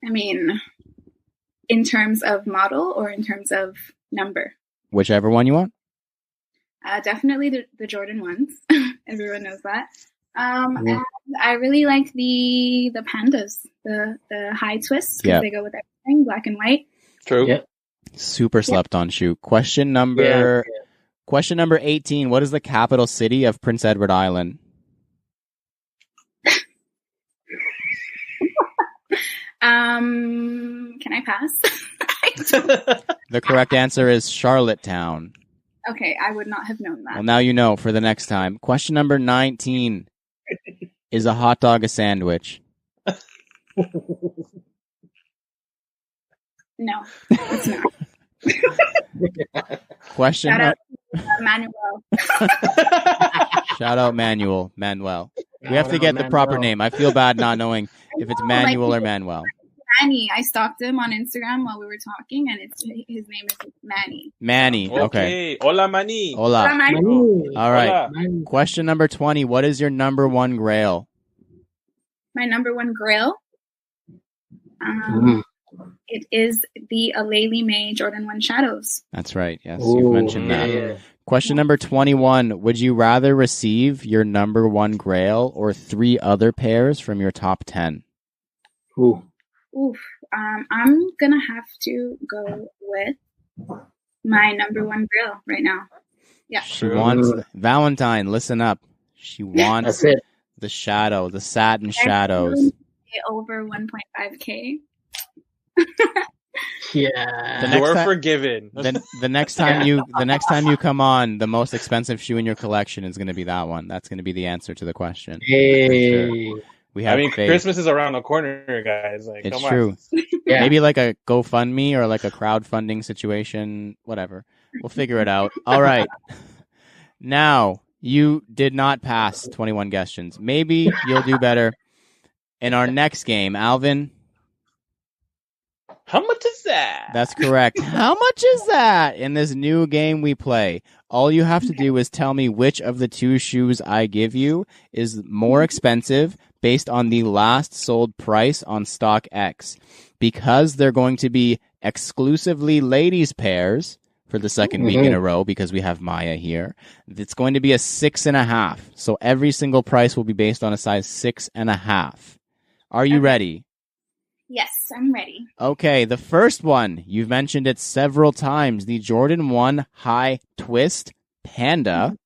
I mean, in terms of model or in terms of number? Whichever one you want. Definitely the Jordan 1s. Everyone knows that. And I really like the pandas, the high twists, because they go with everything, black and white. True. Yep. Super slept on shoe. Question number 18. What is the capital city of Prince Edward Island? Can I pass? The correct answer is Charlottetown. Okay, I would not have known that. Well, now you know for the next time. Question number 19. Is a hot dog a sandwich? No, it's not. Question. Shout out Manuel. Shout out Manuel. We have to get the proper name. I feel bad not knowing if it's Manuel or Manuel. Manny. I stalked him on Instagram while we were talking, and his name is Manny. Manny. Okay. Hola, Manny. Hola. Manny. All right. Hola. Question number 20. What is your number one grail? My number one grail? It is the Aleli May Jordan 1 Shadows. That's right. Yes, you've mentioned that. Yeah. Question number 21. Would you rather receive your number one grail or 3 other pairs from your top 10? Oof. I'm going to have to go with my number one grail right now. Yeah. She wants Valentine, listen up. She wants the shadow, the satin shadows. Over 1.5K. Yeah. You're forgiven. The next time you come on, the most expensive shoe in your collection is going to be that one. That's going to be the answer to the question. Hey. Sure. We have faith. Christmas is around the corner, guys. Like, it's come true. On. Yeah. Maybe like a GoFundMe or like a crowdfunding situation, whatever. We'll figure it out. All right. Now, you did not pass 21 questions. Maybe you'll do better in our next game. Alvin? How much is that? That's correct. How much is that in this new game we play? All you have to do is tell me which of the 2 shoes I give you is more expensive based on the last sold price on StockX. Because they're going to be exclusively ladies pairs for the second week in a row because we have Maya here, it's going to be a 6.5. So every single price will be based on a size 6.5. Are you ready? Yes, I'm ready. Okay, the first one, you've mentioned it several times, the Jordan 1 High Twist Panda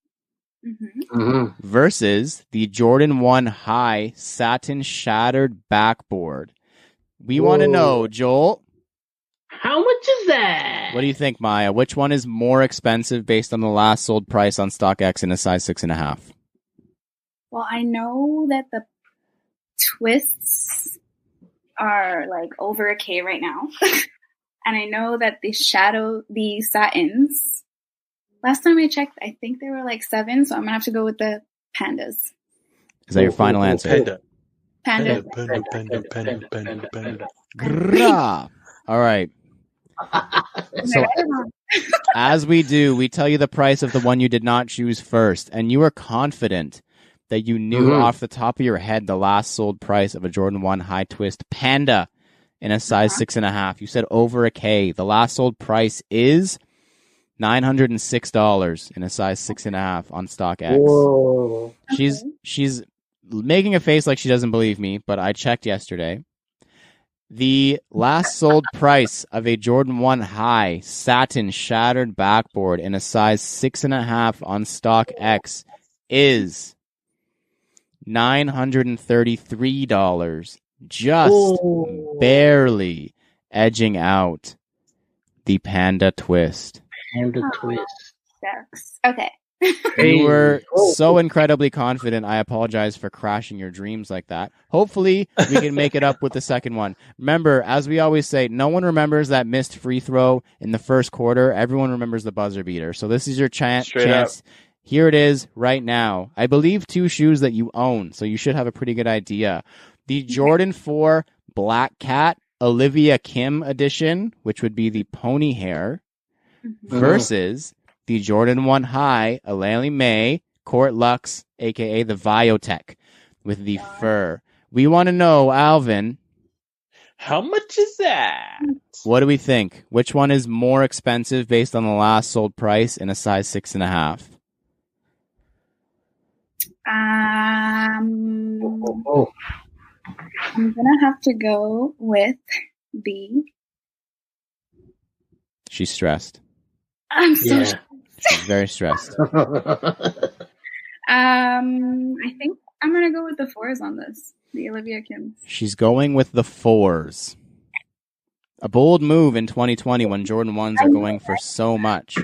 versus the Jordan 1 High Satin Shattered Backboard. We want to know, Joel, How much is that? What do you think, Maya? Which one is more expensive based on the last sold price on StockX in a size 6.5? Well, I know that the twists are like over $1,000 right now. And I know that the satins, last time I checked, I think they were like $7. So I'm going to have to go with the pandas. Is that your final answer? Panda. Panda. Grrrah. All right. So, as we do, we tell you the price of the one you did not choose first, and you are confident that you knew off the top of your head the last sold price of a Jordan 1 high twist Panda in a size 6.5. You said over $1,000. The last sold price is $906 in a size 6.5 on StockX. Whoa. She's making a face like she doesn't believe me, but I checked yesterday. The last sold price of a Jordan 1 high satin shattered backboard in a size 6.5 on StockX is $933, just barely edging out the Panda Twist. Panda Twist. Shucks. Okay. You were so incredibly confident. I apologize for crashing your dreams like that. Hopefully, we can make it up with the second one. Remember, as we always say, no one remembers that missed free throw in the first quarter. Everyone remembers the buzzer beater. So this is your chance. Here it is right now. I believe 2 shoes that you own, so you should have a pretty good idea. The Jordan 4 Black Cat Olivia Kim edition, which would be the pony hair, versus the Jordan 1 High Aleli May Court Lux, a.k.a. the Viotech, with the fur. We want to know, Alvin. How much is that? What do we think? Which one is more expensive based on the last sold price in a size 6.5? I'm gonna have to go with the. She's stressed. I'm so stressed. She's very stressed. I think I'm gonna go with the 4s on this. The Olivia Kim. She's going with the 4s. A bold move in 2020 when Jordan 1s are going for so much.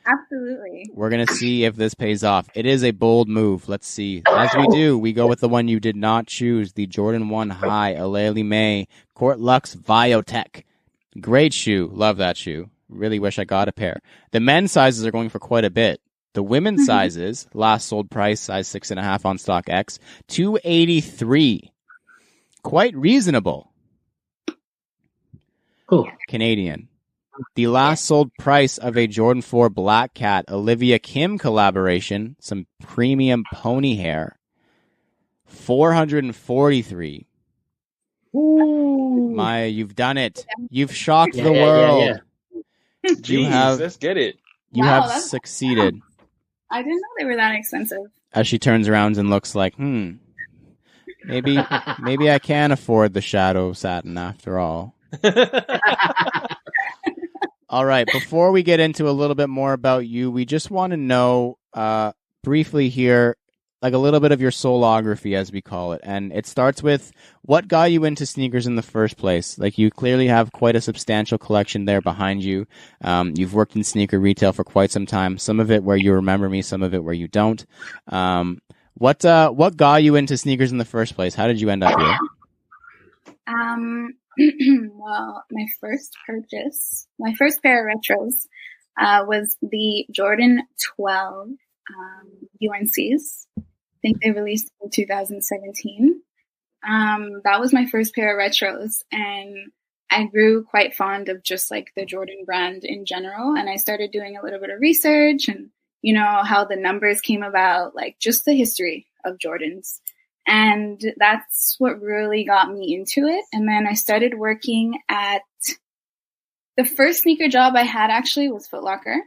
Absolutely. We're going to see if this pays off. It is a bold move. Let's see. As we do, we go with the one you did not choose, the Jordan 1 High Aleli May Court Lux Viotech. Great shoe. Love that shoe. Really wish I got a pair. The men's sizes are going for quite a bit. The women's sizes, last sold price, size 6.5 on StockX, $283. Quite reasonable. Cool. Canadian. The last sold price of a Jordan 4 Black Cat Olivia Kim collaboration, some premium pony hair, $443. Ooh. Maya, you've done it. You've shocked the world. Jeez, let's get it. You have succeeded. I didn't know they were that expensive. As she turns around and looks like, maybe I can afford the shadow satin after all. All right, before we get into a little bit more about you, we just want to know briefly here, like a little bit of your soulography, as we call it. And it starts with what got you into sneakers in the first place. Like, you clearly have quite a substantial collection there behind you. You've worked in sneaker retail for quite some time, some of it where you remember me, some of it where you don't. What got you into sneakers in the first place? How did you end up here? Well, my first pair of retros was the Jordan 12 UNCs. I think they released in 2017. That was my first pair of retros, and I grew quite fond of just like the Jordan brand in general. And I started doing a little bit of research and, how the numbers came about, like just the history of Jordans. And that's what really got me into it. And then I started working at the first sneaker job I had actually was Foot Locker.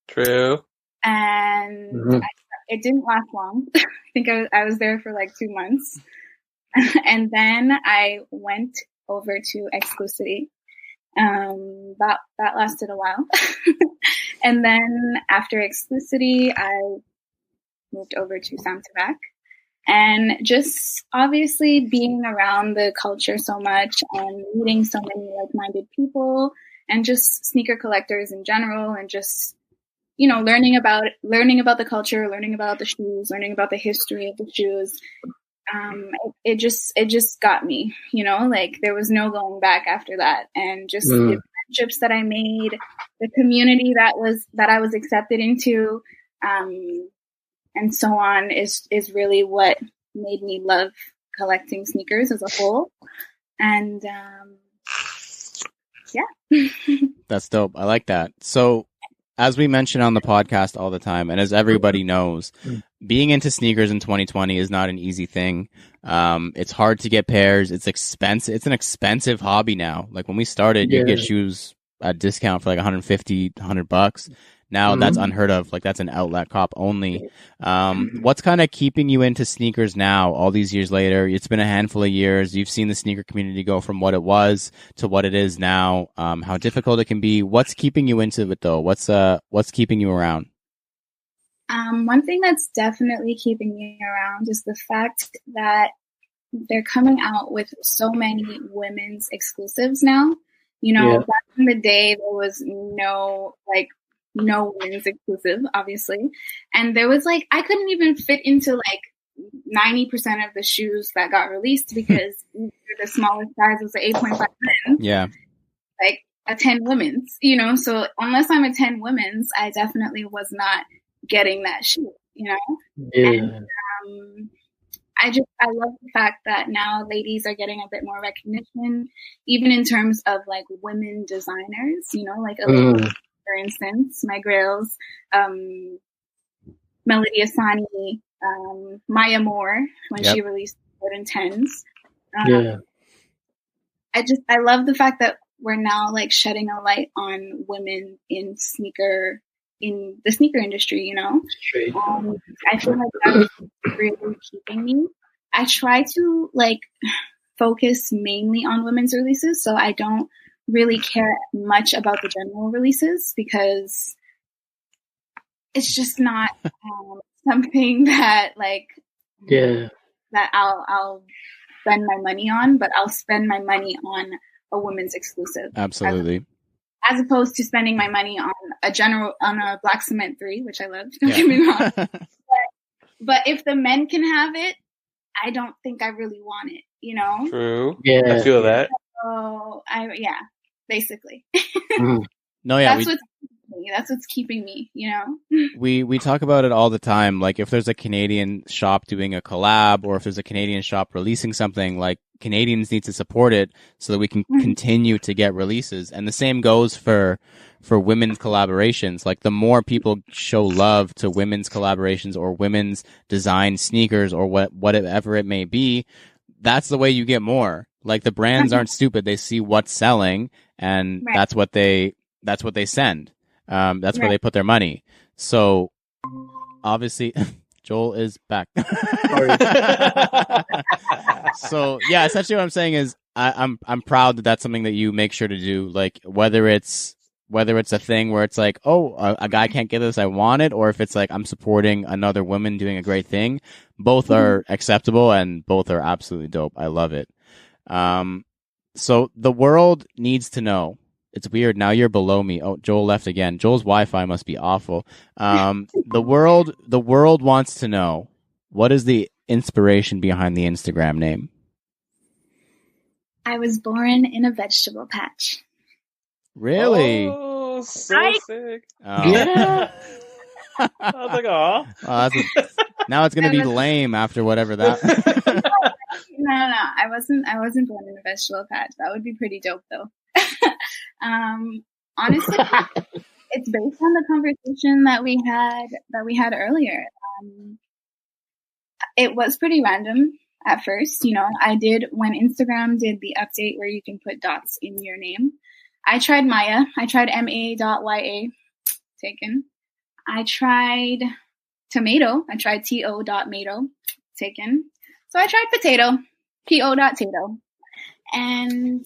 True. And it didn't last long. I think I was there for like 2 months. And then I went over to Exclusivity. That lasted a while. And then after Exclusivity, I moved over to Sam Tabak. And just obviously being around the culture so much and meeting so many like-minded people and just sneaker collectors in general, and just, you know, learning about the culture, learning about the shoes, learning about the history of the shoes. It just got me, you know, like there was no going back after that. And just the friendships that I made, the community that I was accepted into, and so on is really what made me love collecting sneakers as a whole. And yeah. That's dope. I like that. So as we mention on the podcast all the time, and as everybody knows, being into sneakers in 2020 is not an easy thing. It's hard to get pairs. It's expensive. It's an expensive hobby now. Like when we started, you get shoes at discount for like $150-$100. Now that's unheard of. Like that's an outlet cop only. What's kind of keeping you into sneakers now, all these years later? It's been a handful of years. You've seen the sneaker community go from what it was to what it is now. How difficult it can be. What's keeping you into it though? What's keeping you around? One thing that's definitely keeping me around is the fact that they're coming out with so many women's exclusives now. You know, back in the day, there was no women's exclusive, obviously. And there was like, I couldn't even fit into like 90% of the shoes that got released because the smallest size was an 8.5 men's. Yeah. Like a 10 women's, you know? So unless I'm a 10 women's, I definitely was not getting that shoe, you know? Yeah. And, I love the fact that now ladies are getting a bit more recognition, even in terms of like women designers, you know, like for instance, my girls, Melody Asani, Maya Moore, when she released Jordan 10s. I love the fact that we're now like shedding a light on women in the sneaker industry, you know? I feel like that's really keeping me. I try to like focus mainly on women's releases, so I don't really care much about the general releases because it's just not something that like that I'll spend my money on, but I'll spend my money on a women's exclusive. Absolutely. As opposed to spending my money on a Black Cement 3, which I love. Don't get me wrong. But if the men can have it, I don't think I really want it, you know? True. Yeah. I feel that. So basically. No, yeah. That's what's keeping me, you know? We talk about it all the time. Like if there's a Canadian shop doing a collab or if there's a Canadian shop releasing something, like Canadians need to support it so that we can continue to get releases. And the same goes for women's collaborations. Like the more people show love to women's collaborations or women's design sneakers or whatever it may be, that's the way you get more. Like the brands aren't stupid. They see what's selling and that's what they send. That's where they put their money. So obviously Joel is back. So yeah, essentially what I'm saying is I'm proud that that's something that you make sure to do. Like whether it's a thing where it's like, oh, a guy can't get this, I want it, or if it's like I'm supporting another woman doing a great thing, both are acceptable and both are absolutely dope. I love it. So the world needs to know. It's weird. Now you're below me. Oh, Joel left again. Joel's Wi-Fi must be awful. The world wants to know, what is the inspiration behind the Instagram name? I was born in a vegetable patch. Really? Oh, so sick. Oh. Yeah. I was like, oh. Now it's going to be lame after whatever that. No. I wasn't born in a vegetable patch. That would be pretty dope though. Honestly, it's based on the conversation that we had earlier. It was pretty random at first, you know. When Instagram did the update where you can put dots in your name, I tried Maya. I tried MA.YA, taken. I tried tomato. I tried TO.mato, taken. So I tried potato, PO.tato, and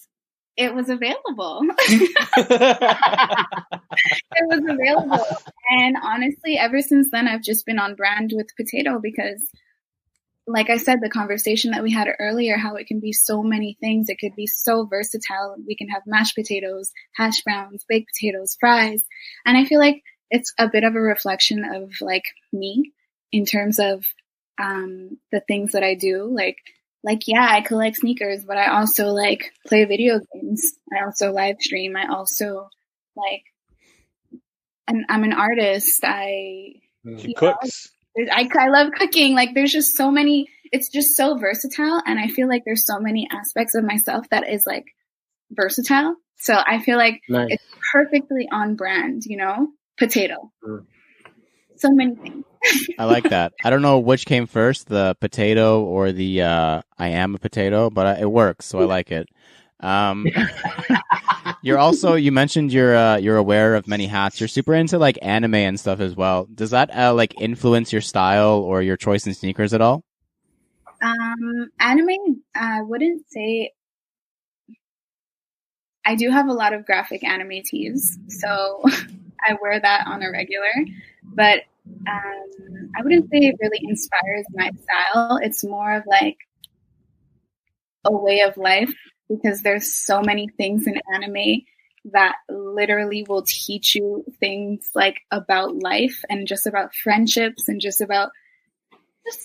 it was available. It was available. And honestly, ever since then, I've just been on brand with potato because like I said, the conversation that we had earlier, how it can be so many things. It could be so versatile. We can have mashed potatoes, hash browns, baked potatoes, fries. And I feel like it's a bit of a reflection of like me in terms of the things that I do. Like, yeah, I collect sneakers, but I also like play video games. I also live stream. I also like, and I'm an artist. She cooks. I love cooking. Like, there's just so many, it's just so versatile. And I feel like there's so many aspects of myself that is like versatile. So I feel like it's perfectly on brand, you know, potato. So many things. I like that. I don't know which came first, the potato or the I am a potato, but it works. So I like it. You mentioned you're aware of many hats. You're super into like anime and stuff as well. Does that like influence your style or your choice in sneakers at all? Anime, I wouldn't say. I do have a lot of graphic anime tees, so I wear that on a regular, but I wouldn't say it really inspires my style. It's more of like a way of life, because there's so many things in anime that literally will teach you things like about life and just about friendships and just about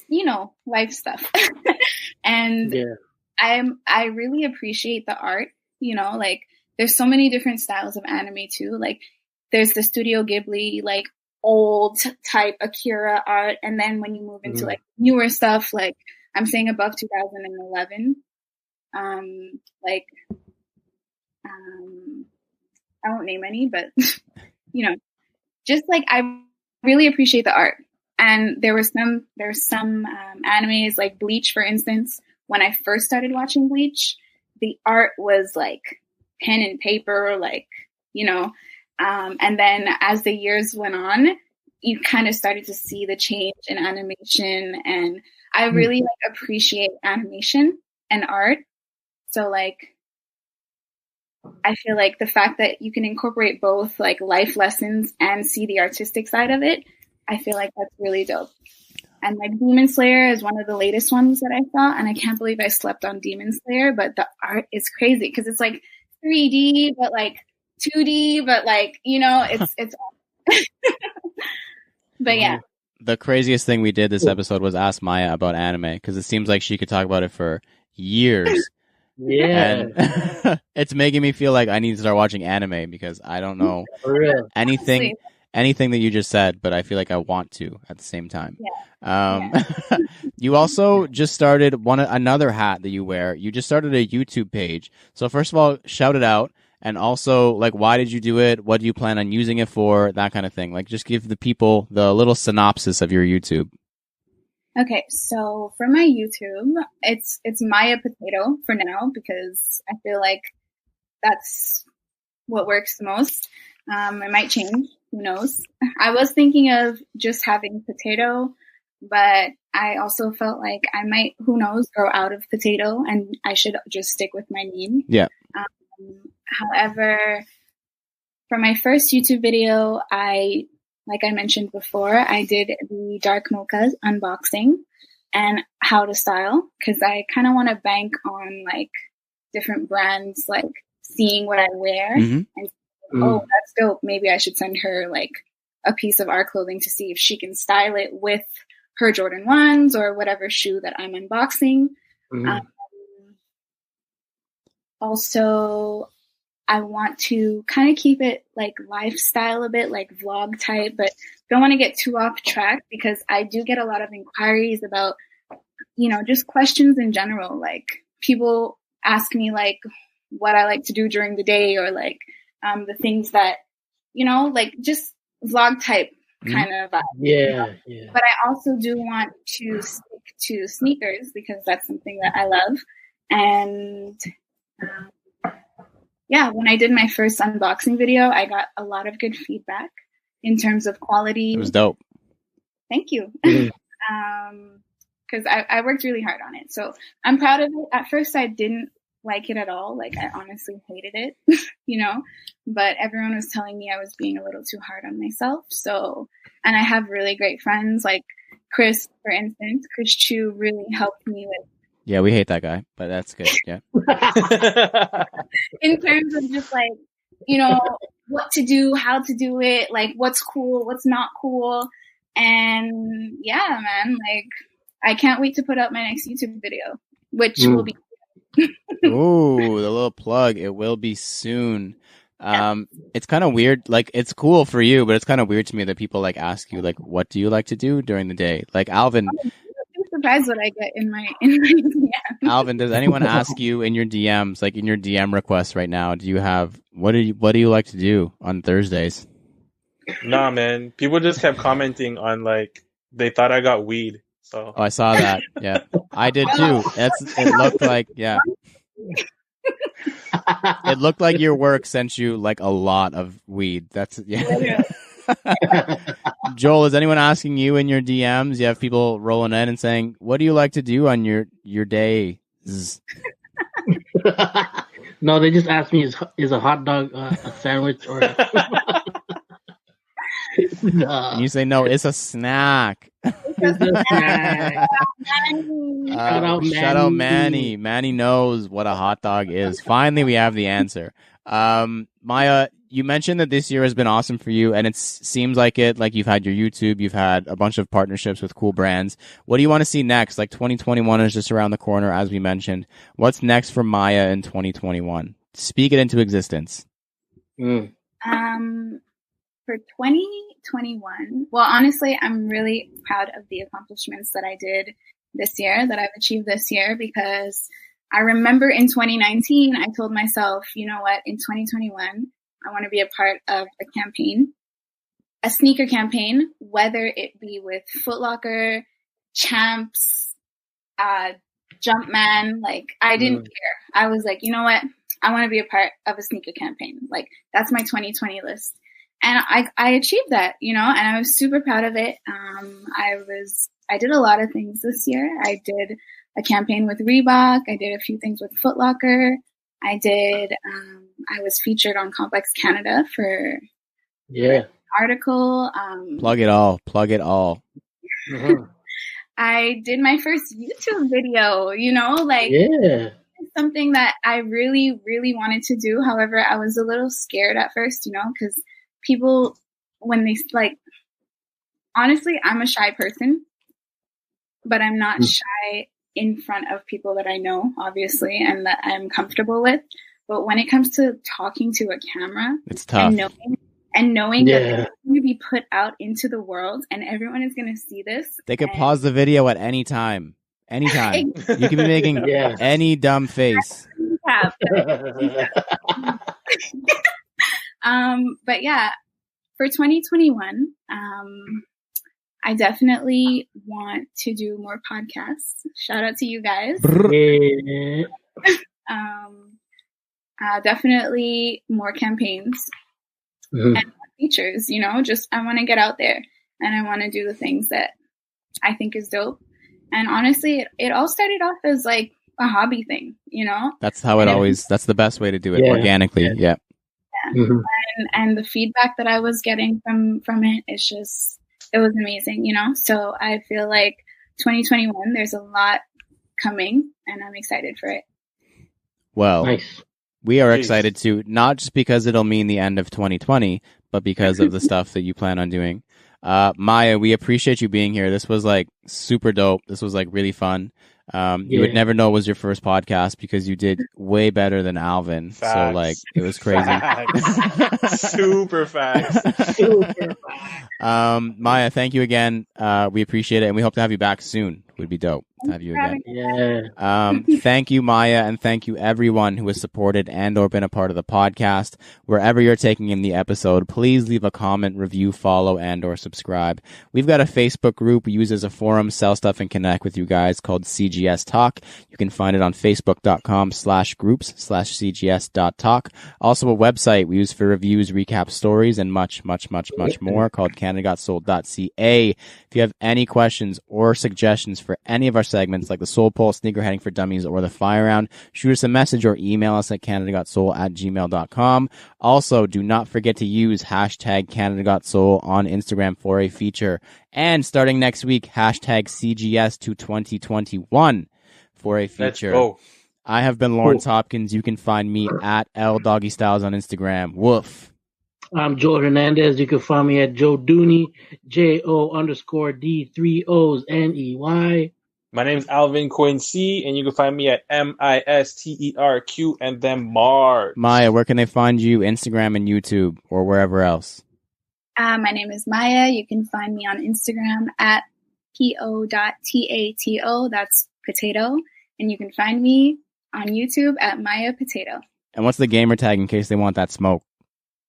you know, life stuff. And I really appreciate the art, you know, like there's so many different styles of anime too. Like there's the Studio Ghibli, like old type Akira art. And then when you move into like newer stuff, like I'm saying above 2011, I won't name any, but you know, just like I really appreciate the art. And there's some animes like Bleach, for instance. When I first started watching Bleach, the art was like pen and paper, like, you know, and then as the years went on, you kind of started to see the change in animation, and I really like appreciate animation and art. So like, I feel like the fact that you can incorporate both like life lessons and see the artistic side of it, I feel like that's really dope. And like Demon Slayer is one of the latest ones that I saw, and I can't believe I slept on Demon Slayer, but the art is crazy because it's like 3D, but like 2D, but like, you know, it's but yeah. The craziest thing we did this episode was ask Maya about anime, because it seems like she could talk about it for years. Yeah. And it's making me feel like I need to start watching anime, because I don't know anything that you just said, but I feel like I want to at the same time. You also just started another hat that you wear. You just started a YouTube page. So first of all, shout it out. And also, like, why did you do it? What do you plan on using it for? That kind of thing. Like, just give the people the little synopsis of your YouTube. Okay, so for my YouTube, it's Maya Potato for now, because I feel like that's what works the most. It might change. Who knows? I was thinking of just having potato, but I also felt like I might, who knows, grow out of potato, and I should just stick with my name. Yeah. However, for my first YouTube video, like I mentioned before, I did the dark mocha unboxing and how to style, because I kind of want to bank on like different brands, like seeing what I wear and oh, that's dope. Maybe I should send her like a piece of our clothing to see if she can style it with her Jordan 1s or whatever shoe that I'm unboxing. Also, I want to kind of keep it like lifestyle a bit, like vlog type, but don't want to get too off track, because I do get a lot of inquiries about, you know, just questions in general. Like people ask me like what I like to do during the day, or like the things that, you know, like just vlog type kind of vibe. Yeah. But I also do want to stick to sneakers, because that's something that I love. And yeah, when I did my first unboxing video, I got a lot of good feedback in terms of quality. It was dope. Thank you. Because I worked really hard on it. So I'm proud of it. At first, I didn't like it at all. Like, I honestly hated it, you know, but everyone was telling me I was being a little too hard on myself. So, and I have really great friends. Like, Chris, for instance, Chris Chu really helped me with. Yeah, we hate that guy, but that's good. Yeah. In terms of just like, what to do, how to do it, like what's cool, what's not cool. And yeah, man, like I can't wait to put up my next YouTube video, which will be. Ooh, the little plug. It will be soon. It's kind of weird. Like, it's cool for you, but it's kind of weird to me that people like ask you, like, what do you like to do during the day? Like, Alvin. I'm surprised what I get in my DMs. Alvin, does anyone ask you in your DMs, like in your DM requests right now, do you have what do you like to do on Thursdays? Nah, man. People just kept commenting on like they thought I got weed. So I saw that. Yeah, I did too. It looked like it looked like your work sent you like a lot of weed. That's Joel, is anyone asking you in your DMs? You have people rolling in and saying, "What do you like to do on your days?" No, they just asked me, is a hot dog a sandwich or? And you say, "No, it's a snack." It's a snack. Shout out Manny. Manny knows what a hot dog is. Finally, we have the answer. Maya, you mentioned that this year has been awesome for you, and it seems like it. Like you've had your YouTube, you've had a bunch of partnerships with cool brands. What do you want to see next? Like 2021 is just around the corner, as we mentioned. What's next for Maya in 2021? Speak it into existence. For 2021, well, honestly, I'm really proud of the accomplishments that I did this year, that I've achieved this year, because I remember in 2019, I told myself, you know what, in 2021, I want to be a part of a campaign, a sneaker campaign, whether it be with Foot Locker, Champs, Jumpman. Like, I didn't care. I was like, you know what, I want to be a part of a sneaker campaign. Like, that's my 2020 list. And I achieved that, and I was super proud of it. I did a lot of things this year. I did a campaign with Reebok. I did a few things with Foot Locker. I was featured on Complex Canada for an article. Plug it all. Mm-hmm. I did my first YouTube video, something that I really, really wanted to do. However, I was a little scared at first, because people, when they honestly, I'm a shy person, but I'm not shy in front of people that I know, obviously, and that I'm comfortable with. But when it comes to talking to a camera, it's tough. And knowing that it's going to be put out into the world and everyone is going to see this. They could pause the video at any time. Anytime. You can be making any dumb face. But yeah, for 2021, I definitely want to do more podcasts. Shout out to you guys. Definitely more campaigns and more features, just I want to get out there and I want to do the things that I think is dope. And honestly, it all started off as like a hobby thing, That's how that's the best way to do it, organically. Yeah. Mm-hmm. And the feedback that I was getting from it, it was amazing, So I feel like 2021, there's a lot coming and I'm excited for it. Well, nice. We are excited too, not just because it'll mean the end of 2020, but because of the stuff that you plan on doing. Maya, we appreciate you being here. This was like super dope. This was like really fun. You would never know it was your first podcast because you did way better than Alvin. Facts. So like it was crazy. Super fast. Super fast. Maya, thank you again. We appreciate it, and we hope to have you back soon. Would be dope to have you again. Yeah. Thank you, Maya, and thank you everyone who has supported and or been a part of the podcast. Wherever you're taking in the episode, please leave a comment, review, follow, and or subscribe. We've got a Facebook group we use as a forum, sell stuff, and connect with you guys called CGS Talk. You can find it on facebook.com/groups/cgs.talk. Also a website we use for reviews, recap stories, and much, much, much, much more called canadagotsold.ca. If you have any questions or suggestions for for any of our segments like the Soul Poll, Sneaker Heading for Dummies, or the Fire Round, shoot us a message or email us at canadagotsoul@gmail.com. Also, do not forget to use hashtag CanadaGotSoul on Instagram for a feature. And starting next week, hashtag CGS to 2021 for a feature. Let's go. I have been Lawrence Hopkins. You can find me at LDoggyStyles on Instagram. Woof. I'm Joe Hernandez. You can find me at Joe Dooney, JO_D3OsNEY. My name is Alvin Quincy, and you can find me at MISTERQ and then Mars. Maya, where can they find you? Instagram and YouTube or wherever else? My name is Maya. You can find me on Instagram at Po.Tato. That's potato. And you can find me on YouTube at Maya Potato. And what's the gamer tag in case they want that smoke?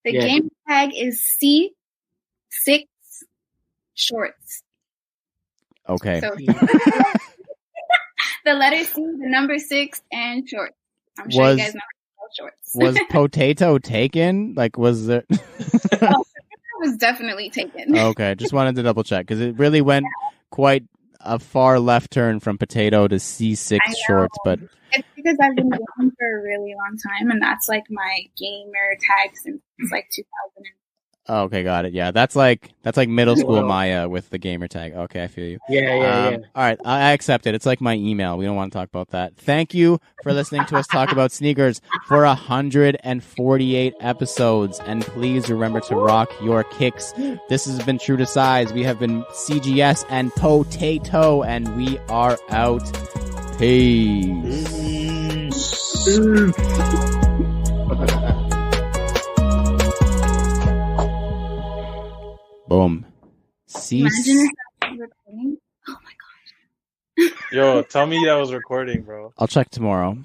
The gamer tag is C6 Shorts. Okay. So, the letter C, the number 6, and shorts. I'm sure you guys know about shorts. Was Po.Tato taken? Like, was there? It was definitely taken. Okay, just wanted to double check because it really went quite a far left turn from potato to C6 Shorts, but it's because I've been gaming for a really long time, and that's like my gamer tag since like 2000. Okay, got it. Yeah, that's like middle school Maya with the gamer tag. Okay, I feel you. Yeah. All right, I accept it. It's like my email. We don't want to talk about that. Thank you for listening to us talk about sneakers for 148 episodes, and please remember to rock your kicks. This has been True to Size. We have been CGS and Po.Tato, and we are out. Peace. Boom. Imagine if that was recording. Oh my gosh. Yo, tell me that was recording, bro. I'll check tomorrow.